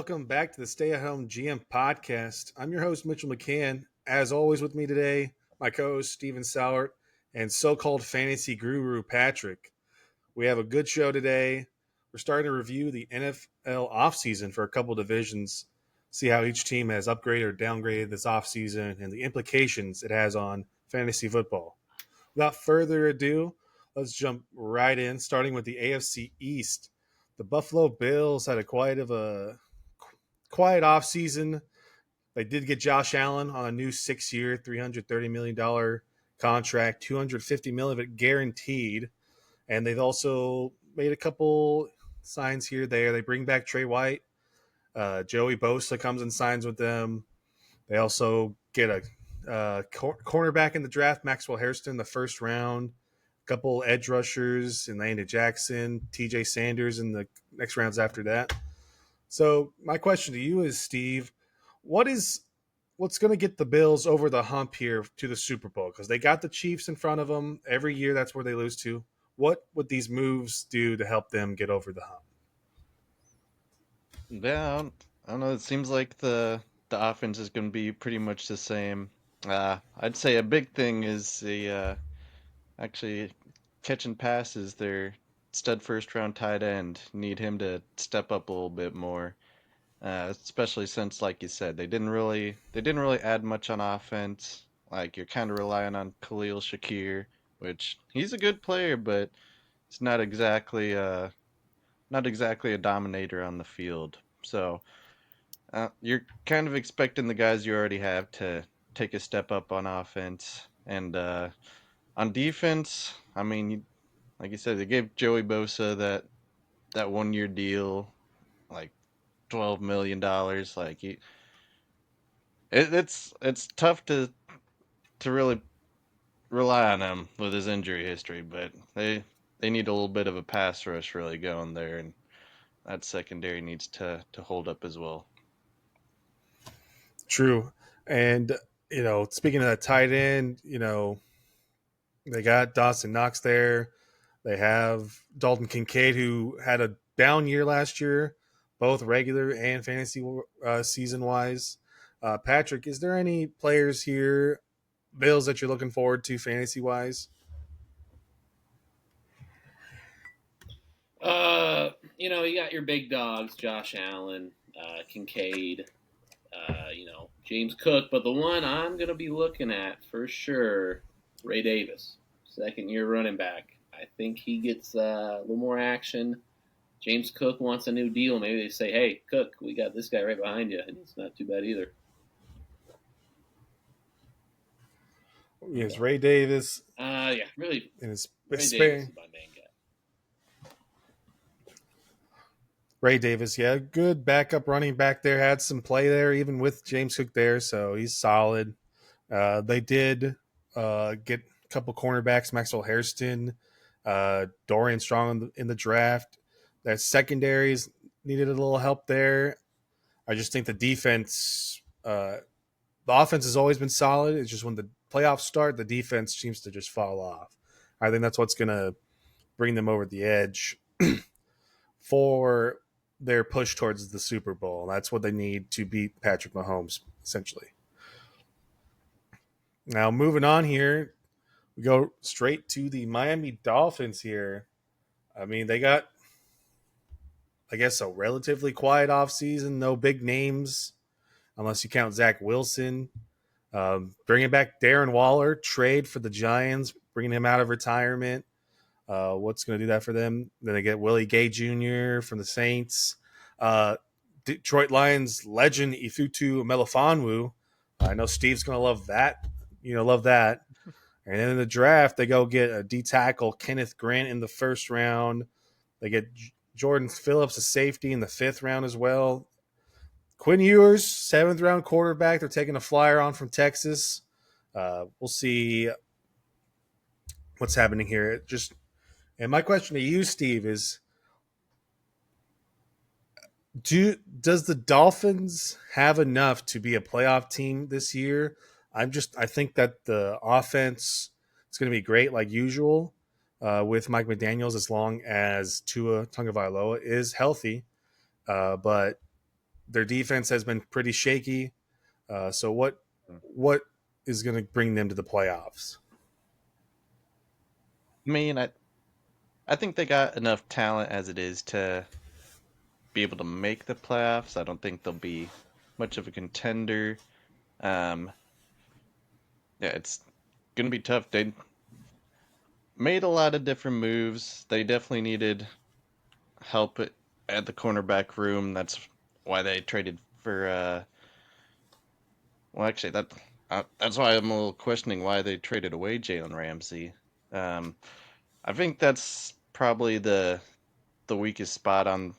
welcome back to the Stay-at-Home GM podcast. I'm your host, Mitchell McCann. As always, with me today, my co-host, Steven Sowert, and so-called fantasy guru, Patrick. We have a good show today. We're starting to review the NFL offseason for a couple divisions, see how each team has upgraded or downgraded this offseason, and the implications it has on fantasy football. Without further ado, let's jump right in, starting with the AFC East. The Buffalo Bills had a quiet offseason. They did get Josh Allen on a new 6-year, $330 million contract, $250 million of it guaranteed. And they've also made a couple signs here, there. They bring back Trey White. Joey Bosa comes and signs with them. They also get a cornerback in the draft, Maxwell Hairston, the first round. A couple edge rushers, and Landon Jackson, TJ Sanders in the next rounds after that. So my question to you is, Steve, what's going to get the Bills over the hump here to the Super Bowl? Because they got the Chiefs in front of them every year. That's where they lose to. What would these moves do to help them get over the hump? Yeah, I don't know. It seems like the offense is going to be pretty much the same. I'd say a big thing is the actually catching passes. Their stud first round tight end need him to step up a little bit more. Especially since, like you said, they didn't really add much on offense. Like you're kind of relying on Khalil Shakir, which he's a good player, but it's not exactly a dominator on the field. So. You're kind of expecting the guys you already have to take a step up on offense. And on defense, I mean, like you said, they gave Joey Bosa that 1 year deal, like $12 million. Like it's tough to really rely on him with his injury history, but they need a little bit of a pass rush really going there, and that secondary needs to hold up as well. True. And, speaking of that tight end, they got Dawson Knox there. They have Dalton Kincaid, who had a down year last year, both regular and fantasy season wise. Patrick, is there any players here, Bills, that you're looking forward to fantasy wise? You got your big dogs, Josh Allen, Kincaid, James Cook, but the one I'm going to be looking at for sure, Ray Davis, second year running back. I think he gets a little more action. James Cook wants a new deal. Maybe they say, hey, Cook, we got this guy right behind you, and it's not too bad either. Yes, Ray Davis. Yeah, really. And it's Ray Davis is my main guy. Ray Davis, yeah, good backup running back there. Had some play there, even with James Cook there, so he's solid. They did get a couple cornerbacks, Maxwell Hairston, Dorian Strong in the draft. That secondaries needed a little help there. I just think the offense has always been solid. It's just when the playoffs start, the defense seems to just fall off. I think that's what's going to bring them over the edge for their push towards the Super Bowl. That's what they need to beat Patrick Mahomes, essentially. Now, moving on here, we go straight to the Miami Dolphins here. I mean, they got, I guess, a relatively quiet offseason. No big names, unless you count Zach Wilson. Bringing back Darren Waller, trade for the Giants, bringing him out of retirement. What's going to do that for them? Then they get Willie Gay Jr. from the Saints. Detroit Lions legend Ifutu Melifonwu. I know Steve's going to love that. Love that. And then in the draft, they go get a D tackle, Kenneth Grant, in the first round. They get Jordan Phillips, a safety, in the fifth round as well. Quinn Ewers, seventh round quarterback. They're taking a flyer on from Texas. We'll see what's happening here. And my question to you, Steve, is does the Dolphins have enough to be a playoff team this year? I think that the offense is going to be great, like usual, with Mike McDaniels, as long as Tua Tagovailoa is healthy. But their defense has been pretty shaky. So what is going to bring them to the playoffs? I mean, I think they got enough talent as it is to be able to make the playoffs. I don't think they'll be much of a contender. Um, yeah, it's gonna be tough. They made a lot of different moves. They definitely needed help at the cornerback room. That's why they traded for. Well, actually, that's why I'm a little questioning why they traded away Jalen Ramsey. Um, I think that's probably the weakest spot on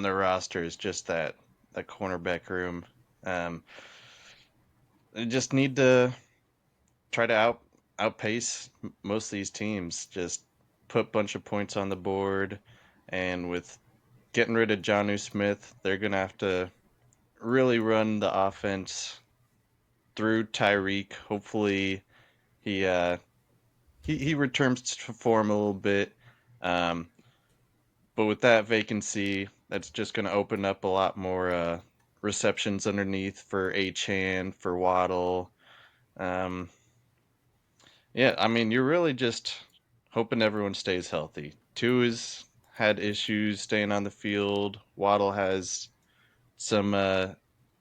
their roster is just that cornerback room. Um, they just need to try to outpace most of these teams. Just put a bunch of points on the board, and with getting rid of Jonnu Smith, they're gonna have to really run the offense through Tyreek. Hopefully, he uh he returns to form a little bit. Um, but with that vacancy, that's just gonna open up a lot more receptions underneath for Achan, for Waddle. Um, yeah, I mean, you're really just hoping everyone stays healthy. Two has had issues staying on the field. Waddle has some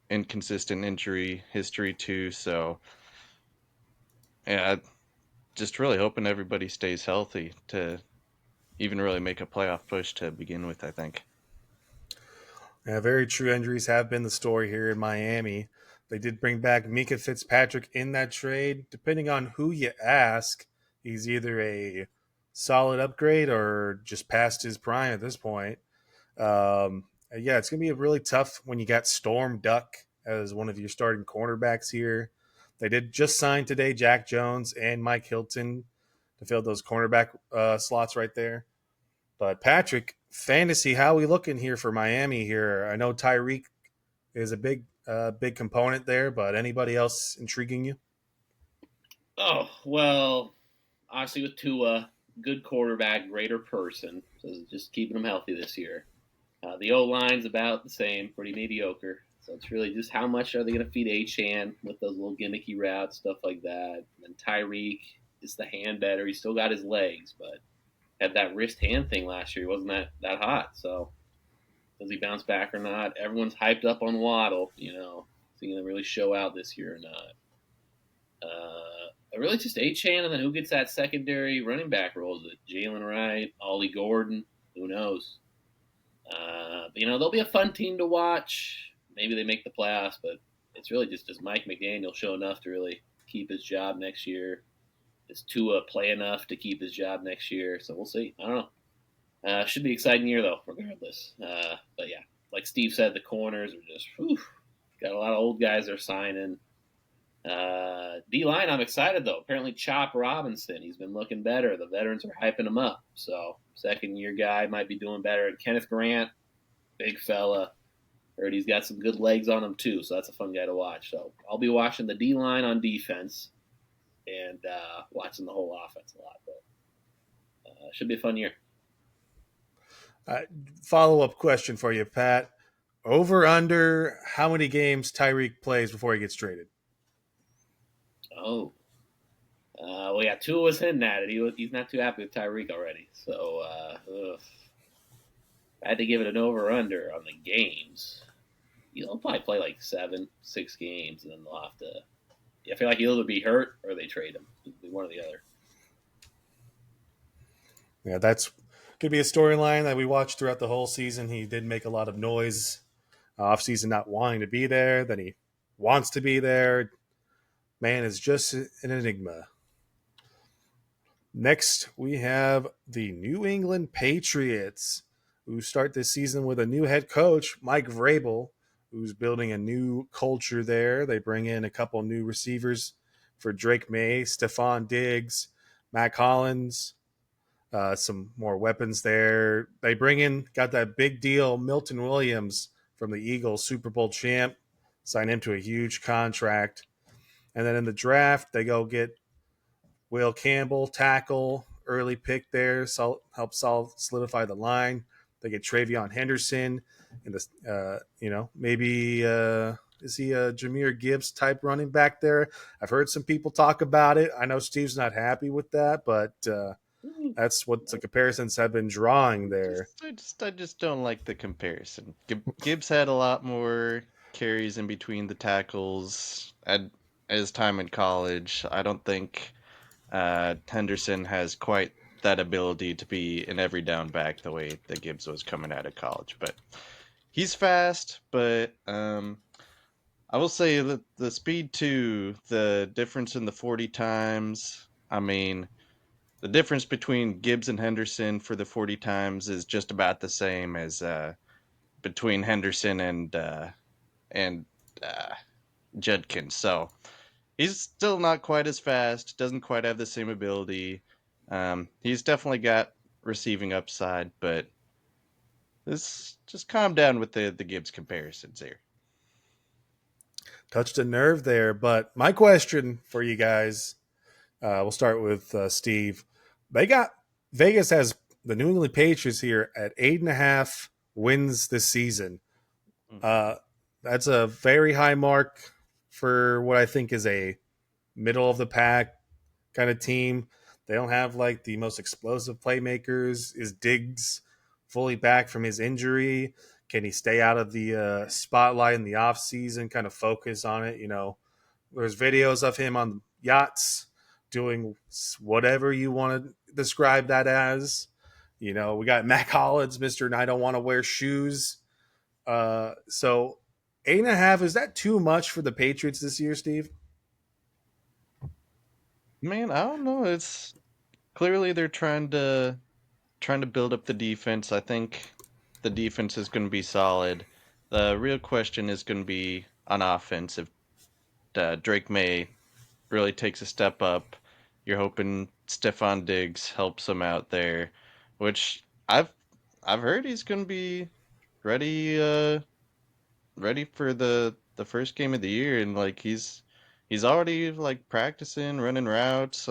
inconsistent injury history too. So yeah, just really hoping everybody stays healthy to even really make a playoff push to begin with, I think. Yeah, very true. Injuries have been the story here in Miami. They did bring back Mika Fitzpatrick in that trade. Depending on who you ask, he's either a solid upgrade or just past his prime at this point. Yeah, it's going to be really tough when you got Storm Duck as one of your starting cornerbacks here. They did just sign today Jack Jones and Mike Hilton to fill those cornerback slots right there. But Patrick, fantasy, how we looking here for Miami here? I know Tyreek is a big component there, but anybody else intriguing you? Oh well, obviously with Tua, good quarterback, greater person. So just keeping him healthy this year. The O line's about the same, pretty mediocre. So it's really just how much are they going to feed Achan with those little gimmicky routes, stuff like that. And Tyreek is the hand better. He still got his legs, but had that wrist hand thing last year. He wasn't that hot. So does he bounce back or not? Everyone's hyped up on Waddle. Is he going to really show out this year or not? Really just Achan, and then who gets that secondary running back role? Is it Jalen Wright, Ollie Gordon? Who knows? They'll be a fun team to watch. Maybe they make the playoffs, but it's really just does Mike McDaniel show enough to really keep his job next year? Does Tua play enough to keep his job next year? So we'll see. I don't know. Should be an exciting year though, regardless. But yeah, like Steve said, the corners are just got a lot of old guys they're signing. D line, I'm excited though. Apparently, Chop Robinson, he's been looking better. The veterans are hyping him up. So, second year guy might be doing better. And Kenneth Grant, big fella. Heard he's got some good legs on him too. So, that's a fun guy to watch. So, I'll be watching the D line on defense and watching the whole offense a lot. But should be a fun year. Uh, Follow up question for you, Pat. Over under how many games Tyreek plays before he gets traded? Oh. Well, yeah, Tua was hinting at it. He's not too happy with Tyreek already. So, I had to give it an over under on the games. He'll probably play like 6 games, and then they'll have to. I feel like he'll either be hurt or they trade him. It'll be one or the other. Yeah, that's could be a storyline that we watched throughout the whole season. He did make a lot of noise off season, not wanting to be there. Then he wants to be there. Man is just an enigma. Next, we have the New England Patriots, who start this season with a new head coach, Mike Vrabel, who's building a new culture there. They bring in a couple new receivers for Drake May, Stephon Diggs, Mac Hollins, some more weapons there. They got that big deal, Milton Williams from the Eagles, Super Bowl champ, sign him to a huge contract. And then in the draft, they go get Will Campbell, tackle, early pick there, help solidify the line. They get Travion Henderson, and this, maybe is he a Jameer Gibbs type running back there? I've heard some people talk about it. I know Steve's not happy with that, but that's what the comparisons have been drawing there. I just don't like the comparison. Gibbs had a lot more carries in between the tackles at his time in college. I don't think Henderson has quite that ability to be an every down back the way that Gibbs was coming out of college. But he's fast, but I will say that the speed too, the difference in the 40 times, I mean, the difference between Gibbs and Henderson for the 40 times is just about the same as between Henderson and uh, Judkins. So he's still not quite as fast, doesn't quite have the same ability. He's definitely got receiving upside, but this just calm down with the Gibbs comparisons here. Touched a nerve there, but my question for you guys, we'll start with Steve. They got Vegas has the New England Patriots here at 8.5 wins this season. Mhm. Uh, that's a very high mark for what I think is a middle of the pack kind of team. They don't have like the most explosive playmakers. Is Diggs fully back from his injury? Can he stay out of the spotlight in the offseason, kind of focus on it? There's videos of him on yachts doing whatever you want to describe that as. We got Mac Hollins, Mr. And I don't want to wear shoes. So 8.5, is that too much for the Patriots this year, Steve? Man, I don't know. It's clearly they're trying to build up the defense. I think the defense is going to be solid. The real question is going to be on offense. If Drake May really takes a step up, you're hoping Stephon Diggs helps him out there, which I've heard he's going to be ready ready for the first game of the year, and like he's already like practicing running routes.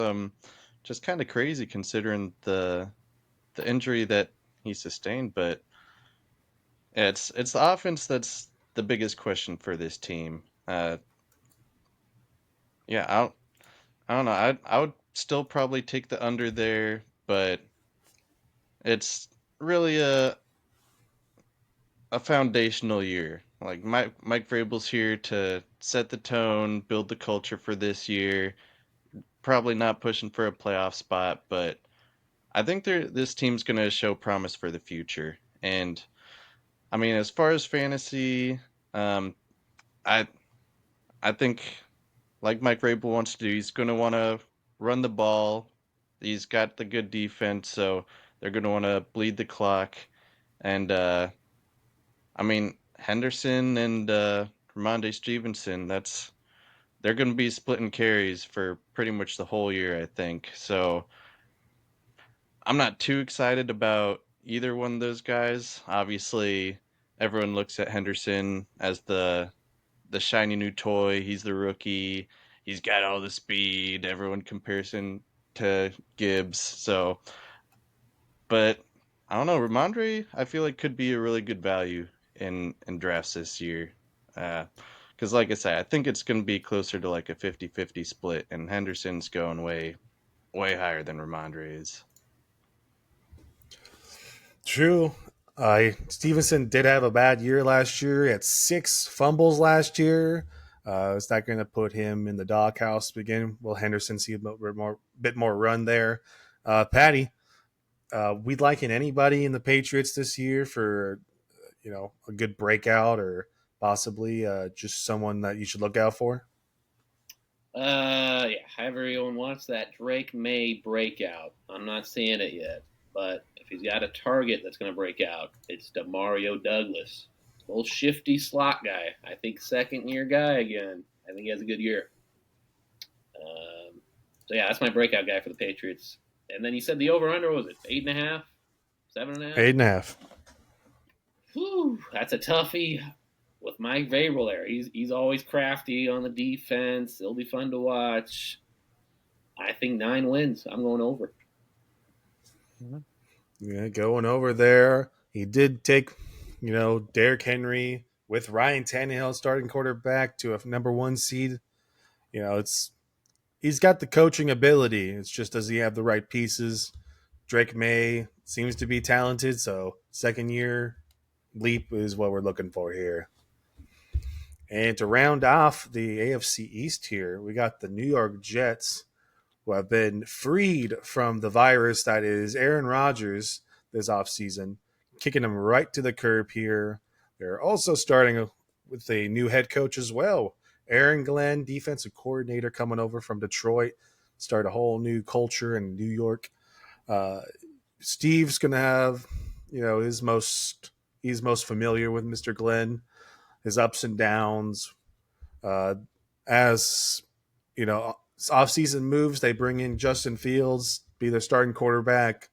Just kind of crazy considering the injury that he sustained, but yeah, it's the offense that's the biggest question for this team. Yeah, I don't know. I would still probably take the under there, but it's really a foundational year. Like Mike Vrabel's here to set the tone, build the culture for this year. Probably not pushing for a playoff spot, but I think this team's going to show promise for the future. And I mean, as far as fantasy, um, I I think like Mike Vrabel wants to do, he's going to want to run the ball. He's got the good defense, so they're going to want to bleed the clock. And I mean, Henderson and Ramondre Stevenson, they're going to be splitting carries for pretty much the whole year, I think. So I'm not too excited about either one of those guys. Obviously, everyone looks at Henderson as the shiny new toy. He's the rookie. He's got all the speed. Everyone compares him to Gibbs. So, but I don't know. Ramondre, I feel like could be a really good value in drafts this year. Because, like I said, I think it's going to be closer to like a 50-50 split, and Henderson's going way higher than Ramondre is. True. Stevenson did have a bad year last year. He had 6 fumbles last year. Is that going to put him in the doghouse again? Will Henderson see a bit more run there? Patty, we'd liken anybody in the Patriots this year for a good breakout or possibly just someone that you should look out for. Yeah, everyone wants that Drake May breakout. I'm not seeing it yet, but if he's got a target that's going to break out, it's Demario Douglas, little shifty slot guy. I think second year guy again. I think he has a good year. So yeah, that's my breakout guy for the Patriots. And then you said the over under was it 8.5, 7.5? 8.5. Whew, that's a toughie with Mike Vrabel there. He's always crafty on the defense. It'll be fun to watch. I think 9 wins. I'm going over. Mhm. Yeah, going over there. He did take, Derrick Henry with Ryan Tannehill starting quarterback to a number one seed. It's he's got the coaching ability. It's just does he have the right pieces? Drake May seems to be talented, so second year leap is what we're looking for here. And to round off the AFC East here, we got the New York Jets, who have been freed from the virus that is Aaron Rodgers this offseason, kicking him right to the curb here. They're also starting with a new head coach as well. Aaron Glenn, defensive coordinator, coming over from Detroit, start a whole new culture in New York. Uh, Steve's going to have, his he's most familiar with Mr. Glenn, his ups and downs. Uh, as offseason moves, they bring in Justin Fields, be their starting quarterback.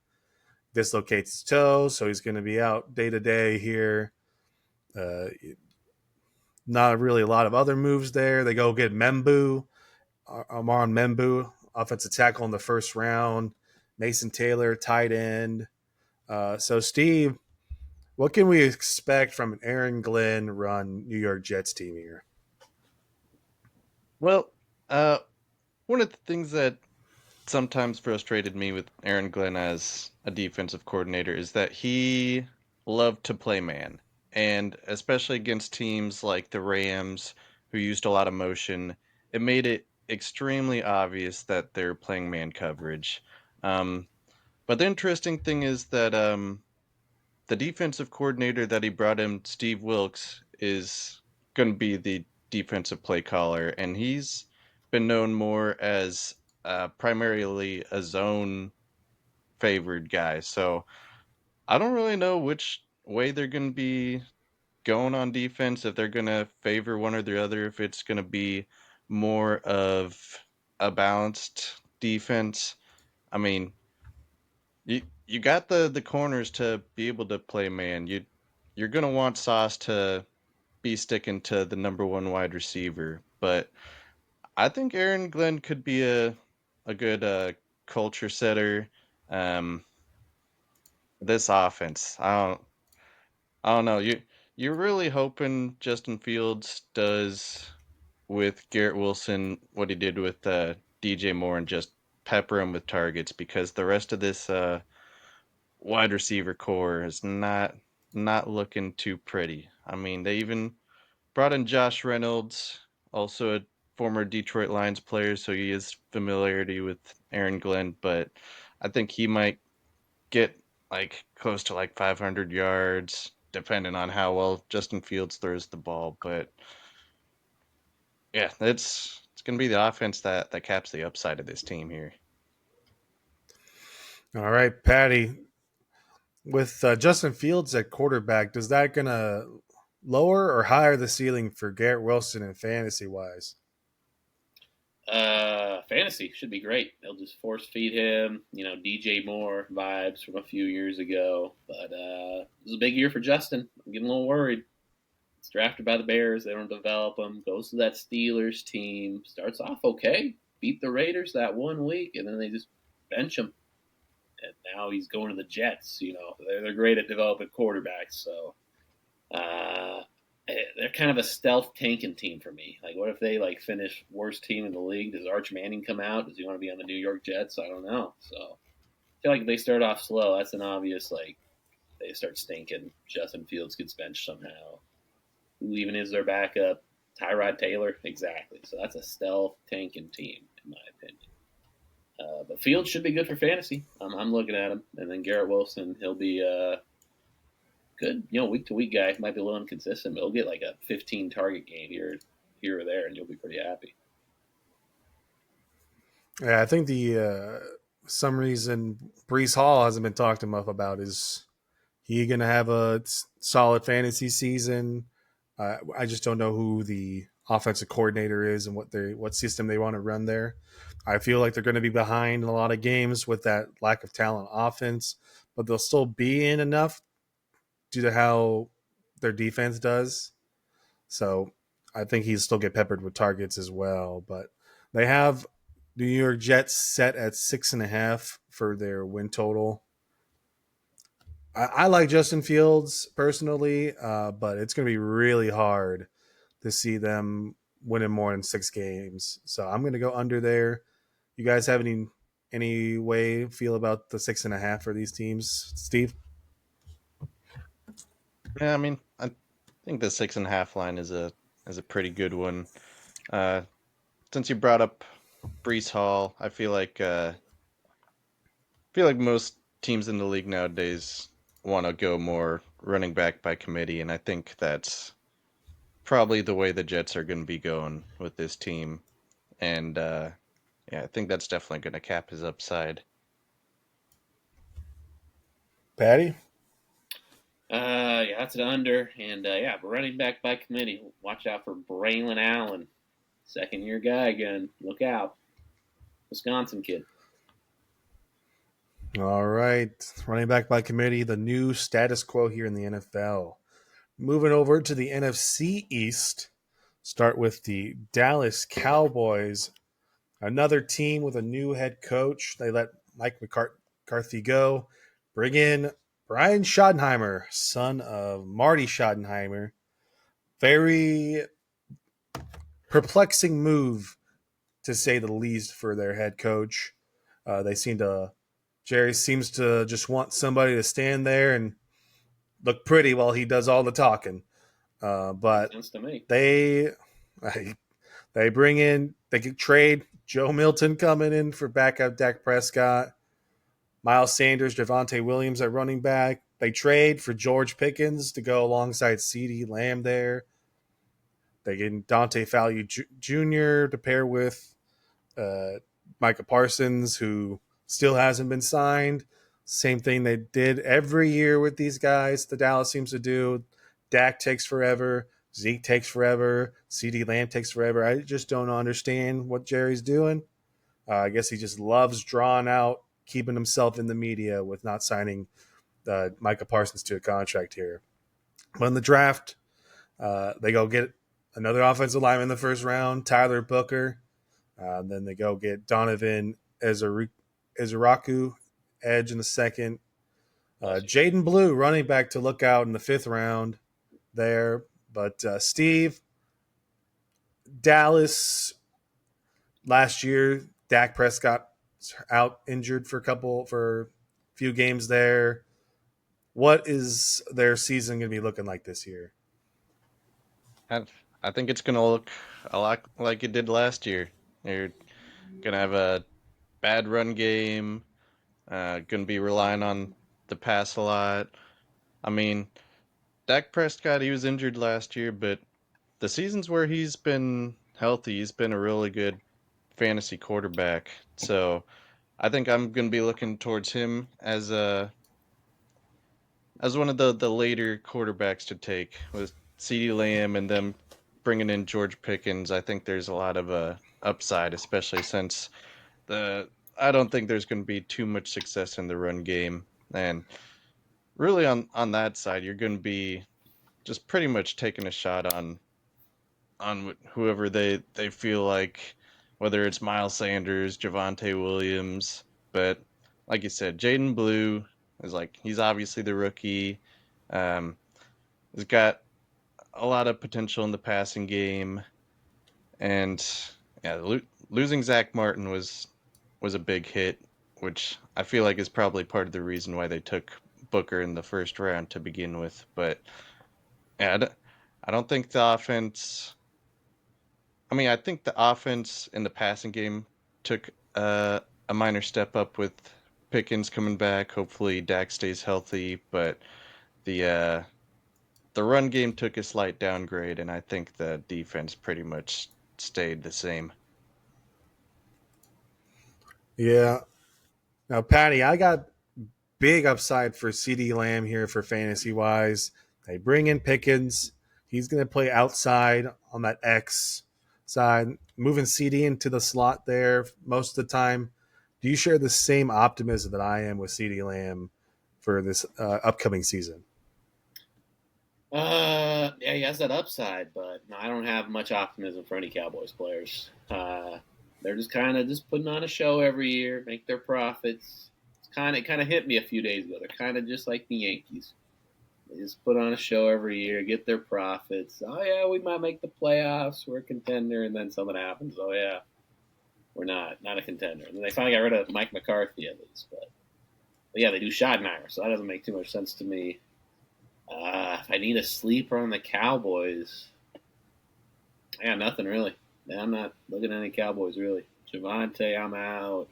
Dislocates his toe, so he's going to be out day to day here. Uh, Not really a lot of other moves there. They go get Amon Membu, offensive tackle in the first round. Mason Taylor, tight end. So, Steve, what can we expect from an Aaron Glenn run New York Jets team here? Well, one of the things that sometimes frustrated me with Aaron Glenn as a defensive coordinator is that he loved to play man. And especially against teams like the Rams, who used a lot of motion, it made it extremely obvious that they're playing man coverage. Um, but the interesting thing is that the defensive coordinator that he brought in, Steve Wilkes, is going to be the defensive play caller, and he's been known more as primarily a zone favored guy. So I don't really know which way they're going to be going on defense, if they're going to favor one or the other, if it's going to be more of a balanced defense. I mean, you got the corners to be able to play man. You're gonna want Sauce to be sticking to the number one wide receiver, but I think Aaron Glenn could be a good culture setter. Um, this offense, I don't know. You're really hoping Justin Fields does with Garrett Wilson what he did with DJ Moore and just pepper him with targets, because the rest of this wide receiver core is not looking too pretty. I mean, they even brought in Josh Reynolds, also a former Detroit Lions player, so he has familiarity with Aaron Glenn, but I think he might get like close to like 500 yards, depending on how well Justin Fields throws the ball. But yeah, it's gonna be the offense that caps the upside of this team here. All right, Patty. With Justin Fields at quarterback, does that gonna lower or higher the ceiling for Garrett Wilson and fantasy wise? Fantasy should be great. They'll just force feed him, DJ Moore vibes from a few years ago. But this is a big year for Justin. I'm getting a little worried. He's drafted by the Bears. They don't develop him. Goes to that Steelers team. Starts off okay. Beat the Raiders that 1 week, and then they just bench him. And now he's going to the Jets. They're great at developing quarterbacks. So uh, they're kind of a stealth tanking team for me. Like, what if they finish worst team in the league? Does Arch Manning come out? Does he want to be on the New York Jets? I don't know. So I feel like if they start off slow, that's an obvious they start stinking. Justin Fields gets benched somehow. Who even is their backup? Tyrod Taylor, exactly. So that's a stealth tanking team, in my opinion. But Fields should be good for fantasy. I'm looking at him, and then Garrett Wilson, he'll be good. Week to week guy, might be a little inconsistent, but he'll get like a 15 target game here or there, and you'll be pretty happy. Yeah, I think the some reason Brees Hall hasn't been talked enough about is he going to have a solid fantasy season. I just don't know who the offensive coordinator is and what system they want to run there. I feel like they're going to be behind in a lot of games with that lack of talent offense, but they'll still be in enough due to how their defense does. So I think he'll still get peppered with targets as well. But they have New York Jets set at 6.5 for their win total. I like Justin Fields personally, but it's going to be really hard to see them winning more than 6 games. So I'm going to go under there. You guys have any way feel about the 6.5 for these teams, Steve? Yeah, I mean, I think the 6.5 line is a pretty good one. Uh, since you brought up Brees Hall, I feel like most teams in the league nowadays want to go more running back by committee, and I think that's probably the way the Jets are going to be going with this team. And yeah, I think that's definitely going to cap his upside. Patty? Yeah, that's an under. And yeah, running back by committee. Watch out for Braylon Allen, second year guy again. Look out, Wisconsin kid. All right. Running back by committee, the new status quo here in the NFL. Moving over to the NFC East, start with the Dallas Cowboys. Another team with a new head coach. They let Mike McCarthy go. Bring in Brian Schottenheimer, son of Marty Schottenheimer. Very perplexing move, to say the least, for their head coach. They seem to Jerry seems to just want somebody to stand there and look pretty while he does all the talking. Makes But sense to me. they they could trade Joe Milton coming in for backup Dak Prescott, Miles Sanders, Javonte Williams at running back. They trade for George Pickens to go alongside CeeDee Lamb there. They get Dante Fowler Jr. to pair with uh, Micah Parsons, who still hasn't been signed. Same thing they did every year with these guys. The Dallas seems to do. Dak takes forever. Zeke takes forever. CeeDee Lamb takes forever. I just don't understand what Jerry's doing. I guess he just loves drawing out, keeping himself in the media with not signing Micah Parsons to a contract here. But in the draft, they go get another offensive lineman in the first round, Tyler Booker. Then they go get Donovan Ezeraku, edge in the second. Jaden Blue, running back to look out in the 5th round there. But Steve, Dallas last year, Dak Prescott out injured for a few games there. What is their season going to be looking like this year? I, I think it's going to look a lot like it did last year. You're going to have a bad run game, going to be relying on the pass a lot. I mean, Dak Prescott, he was injured last year, but the seasons where he's been healthy, he's been a really good fantasy quarterback. So I think I'm going to be looking towards him as one of the later quarterbacks to take with CeeDee Lamb and them bringing in George Pickens. I think there's a lot of upside, especially since the I don't think there's going to be too much success in the run game. And really on that side, you're going to be just pretty much taking a shot on whoever they feel like, whether it's Miles Sanders, Javonte Williams. But like you said, Jaden Blue is like, he's obviously the rookie. Um, he's got a lot of potential in the passing game, and yeah, losing Zach Martin was a big hit, which I feel like is probably part of the reason why they took Booker in the first round to begin with. But yeah, I don't think the offense. I mean, I think the offense in the passing game took a minor step up with Pickens coming back. Hopefully, Dak stays healthy, but the uh, the run game took a slight downgrade, and I think the defense pretty much stayed the same. Yeah. Now, Patty, I got big upside for CD Lamb here for fantasy wise. They bring in Pickens. He's going to play outside on that X side, moving CD into the slot there most of the time. Do you share the same optimism that I am with CD Lamb for this upcoming season? Yeah, he has that upside, but no, I don't have much optimism for any Cowboys players. They're just kind of just putting on a show every year, make their profits. It's kind of hit me a few days ago. They're kind of just like the Yankees. They just put on a show every year, get their profits. Oh yeah, we might make the playoffs. We're a contender, and then something happens. Oh yeah, we're not a contender. And then they finally got rid of Mike McCarthy at least. But yeah, they do Schottenheimer, so that doesn't make too much sense to me. If I need a sleeper on the Cowboys, I got nothing really. I'm not looking at any Cowboys really. Javante, I'm out.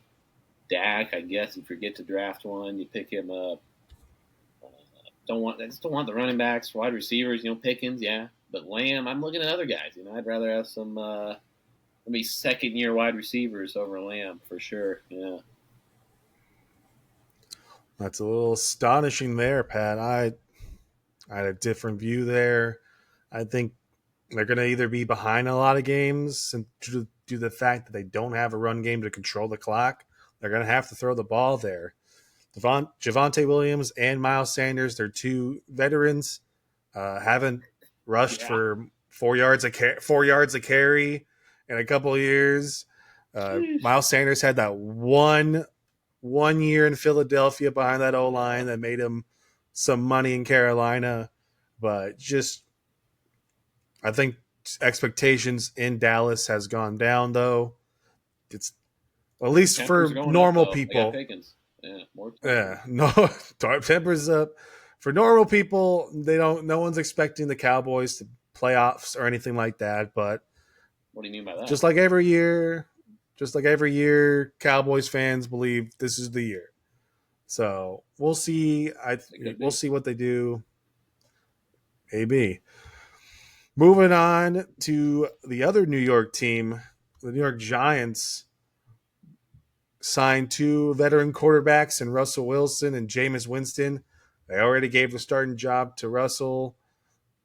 Dak, I guess if you forget to draft one, you pick him up. I just don't want the running backs, wide receivers. Pickens, yeah, but Lamb, I'm looking at other guys. I'd rather have some maybe second year wide receivers over Lamb for sure. Yeah, That's a little astonishing there, Pat. I had a different view there. I think they're going to either be behind a lot of games and due to the fact that they don't have a run game to control the clock, they're going to have to throw the ball there. Javonte Williams and Miles Sanders, they're two veterans, haven't rushed yeah. for 4 yards a carry in a couple of years. Miles Sanders had that one year in Philadelphia behind that O line that made him some money in Carolina, but just I think expectations in Dallas has gone down though. It's at least Tempers are for going up normal though. I got people. Pickens. Yeah, more Yeah, tempers. no, tempers up. For normal people, they don't. No one's expecting the Cowboys to playoffs or anything like that. But What do you mean by that? just like every year, Cowboys fans believe this is the year. So we'll see. It could We'll be. see what they do. Maybe. Moving on to the other New York team, the New York Giants signed two veteran quarterbacks in Russell Wilson and Jameis Winston. They already gave the starting job to Russell.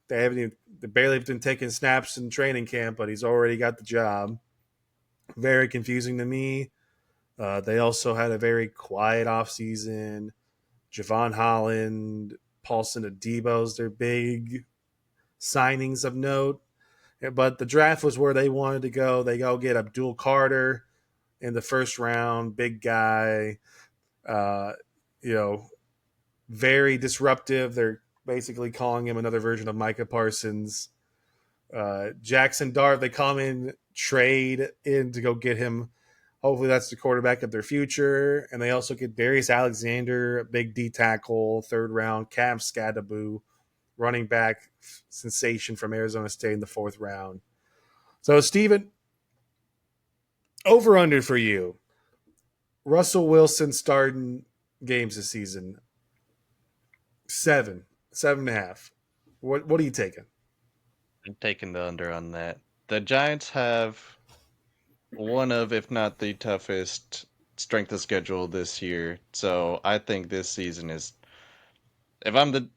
They barely been taking snaps in training camp, but he's already got the job. Very confusing to me. They also had a very quiet offseason. Javon Holland, Paulson Adebo's their big signings of note. But the draft was where they wanted to go. They go get Abdul Carter in the first round, big guy. Uh, you know, very disruptive. They're basically calling him another version of Micah Parsons. Jackson Dart, they come in, trade in to go get him. Hopefully, that's the quarterback of their future. And they also get Darius Alexander, a big D tackle, third round. Cam Scadaboo, running back sensation from Arizona State in the fourth round. So, Steven, over under for you. Russell Wilson starting games this season. 7.5. What are you taking? I'm taking the under on that. The Giants have one of, if not the toughest strength of schedule this year. So I think this season is, if I'm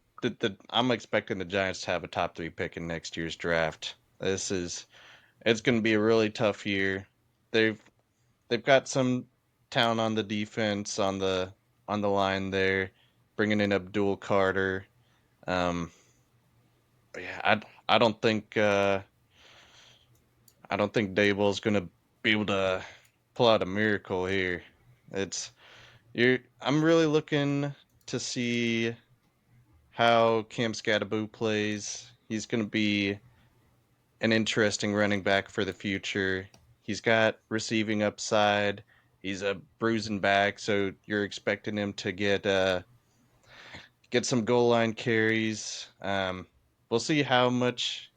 I'm expecting the Giants to have a top three pick in next year's draft. It's going to be a really tough year. They've they've got some talent on the defense, on the line there, bringing in Abdul Carter. Um, but yeah, I don't think Dayball's gonna be able to pull out a miracle here. It's I'm really looking to see how Cam Scadaboo plays. He's gonna be an interesting running back for the future. He's got receiving upside. He's a bruising back, so you're expecting him to get some goal line carries. We'll see how much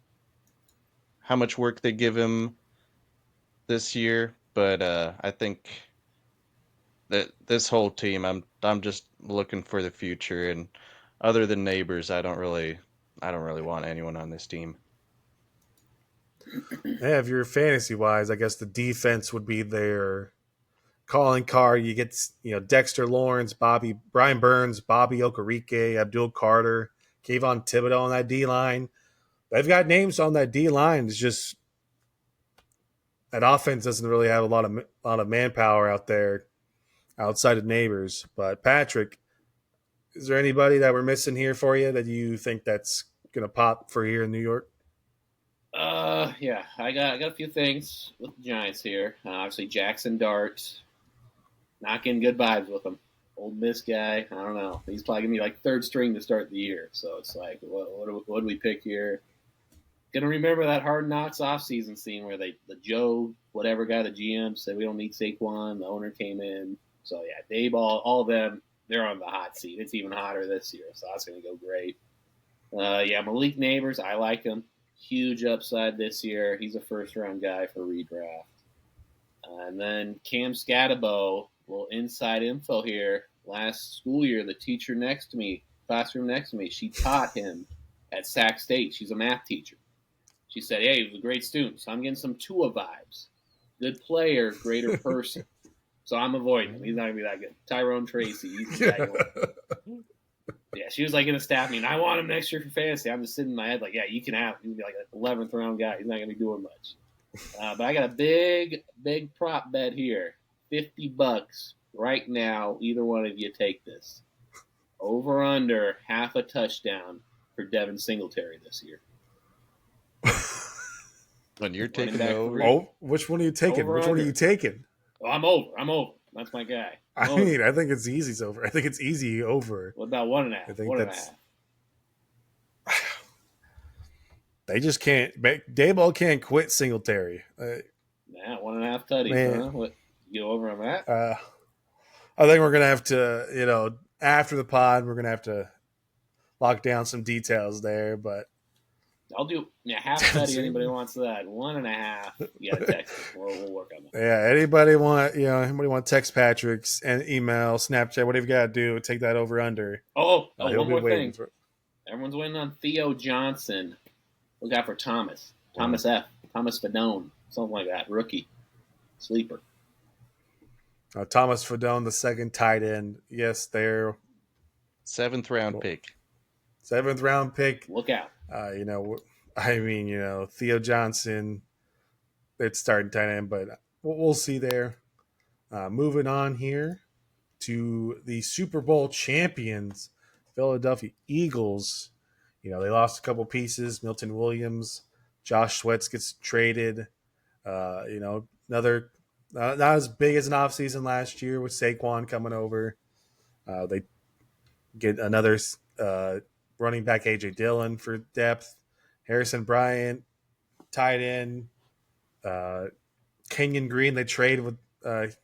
work they give him this year, but I think that this whole team, I'm just looking for the future, and other than neighbors, I don't really want anyone on this team. Yeah, if you're fantasy wise, I guess the defense would be their calling card. You get Dexter Lawrence, Brian Burns, Bobby Okereke, Abdul Carter, Kayvon Thibodeau on that D line. They've got names on that D line. It's just that offense doesn't really have a lot of manpower out there outside of neighbors. But Patrick, is there anybody that we're missing here for you that you think that's gonna pop for here in New York? Yeah, I got a few things with the Giants here. Obviously, Jackson Dart, not getting good vibes with him. Old Miss guy. I don't know. He's probably gonna be like third string to start the year. So it's like, what do we pick here? Gonna remember that Hard Knocks offseason scene where the Joe whatever guy, the GM, said we don't need Saquon. The owner came in. So yeah, Dayball, all of them, they're on the hot seat. It's even hotter this year, so that's gonna go great. Yeah, Malik Neighbors, I like him. Huge upside this year. He's a first round guy for redraft. And then Cam Scatabo, little inside info here. Last school year, the teacher next to me, classroom next to me, she taught him at Sac State. She's a math teacher. She said, "Hey, he was a great student, so I'm getting some Tua vibes. Good player, greater person." So I'm avoiding him. He's not gonna be that good. Tyrone Tracy, he's the guy you want. Yeah, she was like in a staff meeting. I want him next year for fantasy. I'm just sitting in my head like, yeah, you can have him. He's gonna be like an 11th round guy. He's not gonna be doing much. But I got a big prop bet here. $50 right now. Either one of you take this. Over under half a touchdown for Devin Singletary this year. When you're Running taking back over, three. Oh, which one are you taking? Over Which one are under. you taking? Oh, I'm over. That's my guy. I mean, I think it's easy over. I think it's easy over. What about 1.5? I think One and a that's. half. They just can't. Dayball can't quit Singletary. Nah, 1.5 tutties, Man. huh? What? You go over on that? I think we're gonna have to, after the pod, we're gonna have to lock down some details there. But I'll do half tutty. Anybody wants that? 1.5. Yeah, text. We'll work on that. yeah, anybody want text Patrick's and email, Snapchat, whatever you gotta do, take that over under. Oh, He'll one be more waiting thing. Everyone's waiting on Theo Johnson. Look out for Thomas. Thomas F. Thomas Fedone. Something like that. Rookie. Sleeper. Thomas Fedone, the second tight end. Yes, they're 7th round pick. 7th round pick. Look out. Theo Johnson, it's starting tight end, but we'll see there. Moving on here to the Super Bowl champions, Philadelphia Eagles. They lost a couple pieces. Milton Williams, Josh Sweats gets traded. Another not as big as an offseason last year with Saquon coming over. They get another running back, AJ Dillon, for depth. Harrison Bryant, tight end. Kenyon Green, they trade with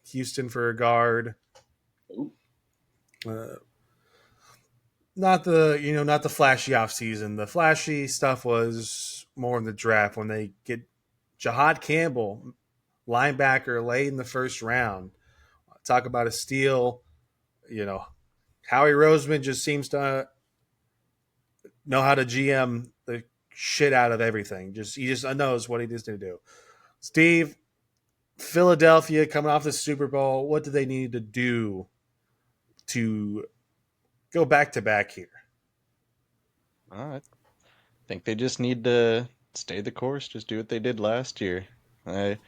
Houston for a guard. Not the flashy offseason. The flashy stuff was more in the draft when they get Jahad Campbell, linebacker, late in the first round. Talk about a steal. Howie Roseman just seems to know how to GM the shit out of everything. He just knows what he needs to do. Steve, Philadelphia coming off the Super Bowl, what do they need to do to go back to back here? I think they just need to stay the course. Just do what they did last year. I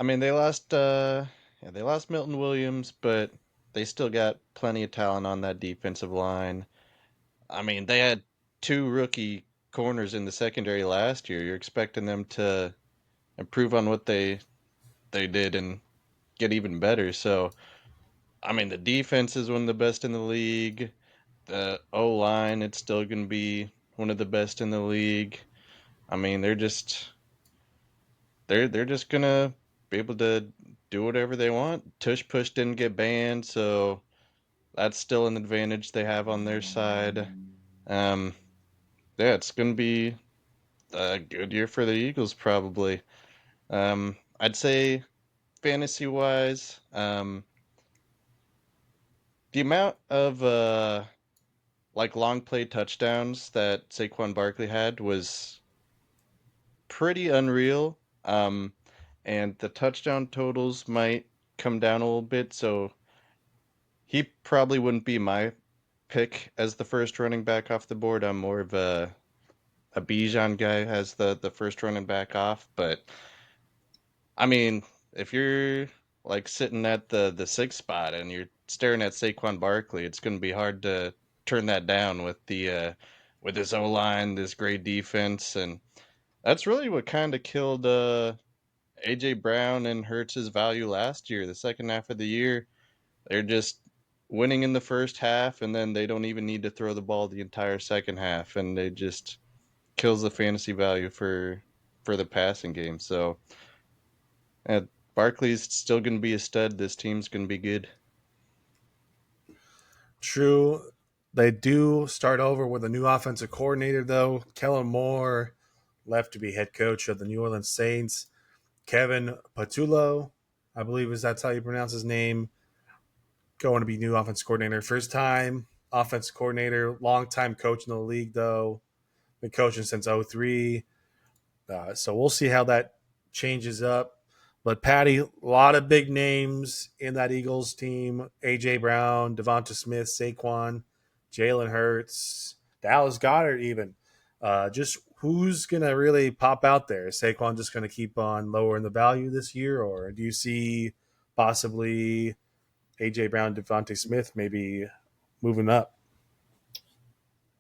mean, they lost Milton Williams, but they still got plenty of talent on that defensive line. I mean, they had 2 rookie corners in the secondary last year. You're expecting them to improve on what they did and get even better. So, I mean, the defense is one of the best in the league. The O-line, it's still going to be one of the best in the league. I mean, they're just gonna be able to do whatever they want. Tush Push didn't get banned, so that's still an advantage they have on their side. Yeah, it's gonna be a good year for the Eagles probably. I'd say fantasy wise, the amount of long play touchdowns that Saquon Barkley had was pretty unreal. And the touchdown totals might come down a little bit, so he probably wouldn't be my pick as the first running back off the board. I'm more of a Bijan guy as the first running back off, but I mean, if you're like sitting at the 6th spot and you're staring at Saquon Barkley, it's going to be hard to turn that down with the with his O line, this great defense, and that's really what kind of killed AJ Brown and Hurts' value last year. The second half of the year, they're just winning in the first half, and then they don't even need to throw the ball the entire second half, and they just kills the fantasy value for the passing game. So, uh, Barkley's still going to be a stud. This team's going to be good. True. They do start over with a new offensive coordinator, though. Kellen Moore left to be head coach of the New Orleans Saints. Kevin Patullo, I believe is that's how you pronounce his name, going to be new offensive coordinator. First time offensive coordinator, long time coach in the league, though. Been coaching since '03. So we'll see how that changes up. But Patty, a lot of big names in that Eagles team: AJ Brown, Devonta Smith, Saquon, Jalen Hurts, Dallas Goddard, even. Just who's gonna really pop out there? Is Saquon just gonna keep on lowering the value this year, or do you see possibly AJ Brown, Devonta Smith maybe moving up?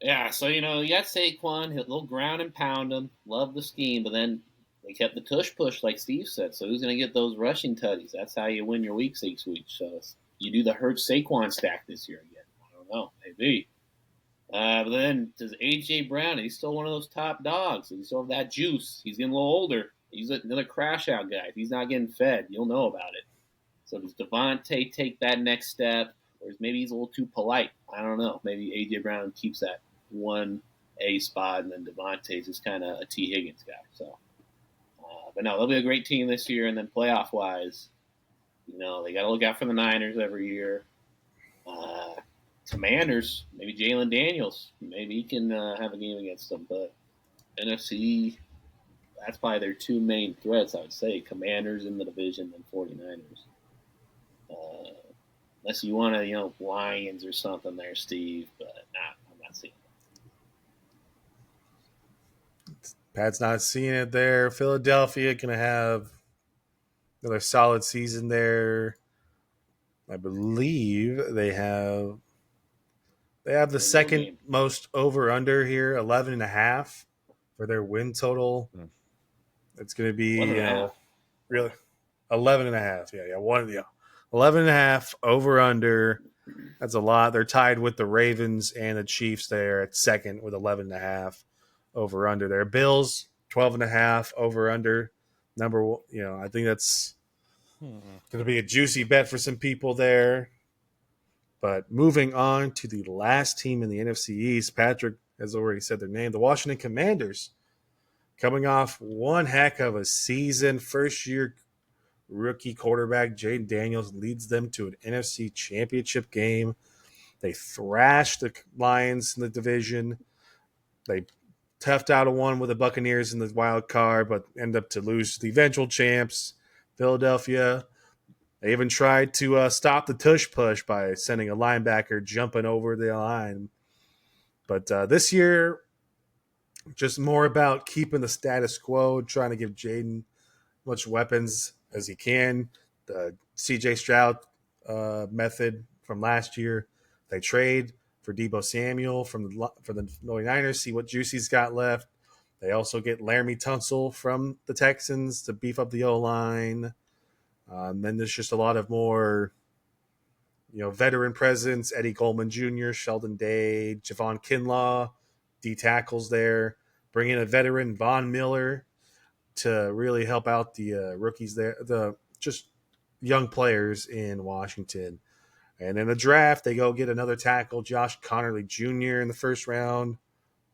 Yeah, so you got Saquon, he'll ground and pound him. Love the scheme, but then they kept the tush push, like Steve said. So who's going to get those rushing tutties? That's how you win your week 6 weeks. So you do the Hurts Saquon stack this year again. I don't know, maybe. But then does AJ Brown? He's still one of those top dogs. He's still have that juice. He's getting a little older. He's another crash out guy. If he's not getting fed, you'll know about it. So does Devontae take that next step, or maybe he's a little too polite? I don't know. Maybe AJ Brown keeps that one A spot, and then Devontae's just kind of a T Higgins guy. So, but no, they'll be a great team this year. And then playoff wise, they got to look out for the Niners every year. Commanders, maybe Jalen Daniels, maybe he can have a game against them. But NFC, that's probably their two main threats, I would say. Commanders in the division, and 49ers. Uh, Unless you want to, Lions or something there, Steve. But nah, I'm not seeing Pat's not seeing it there. Philadelphia going to have another solid season there. I believe they have the it. No second game. most over under here, 11 and a half for their win total. Mm. It's going to be 1.5. really 11 and a half. Yeah, 11 and a half over under. That's a lot. They're tied with the Ravens and the Chiefs there at second with 11 and a half over under. Their Bills 12 and a half over under. I think that's going to be a juicy bet for some people there. But moving on to the last team in the NFC East, Patrick has already said their name, the Washington Commanders, coming off one heck of a season. First year rookie quarterback Jaden Daniels leads them to an NFC championship game. They thrashed the Lions in the division. They toughed out a one with the Buccaneers in the wild card, but end up to lose to the eventual champs, Philadelphia. They even tried to stop the tush push by sending a linebacker jumping over the line. But this year, just more about keeping the status quo, trying to give Jaden much weapons as he can. The CJ Stroud method from last year. They trade for Debo Samuel for the 49ers, see what juice he's got left. They also get Laramie Tunsil from the Texans to beef up the O-line. Then there's just a lot of more, veteran presence. Eddie Coleman Jr., Sheldon Day, Javon Kinlaw, D tackles there. Bring in a veteran, Von Miller, to really help out the rookies there, the just young players in Washington. And in the draft, they go get another tackle, Josh Connerly Jr. in the first round,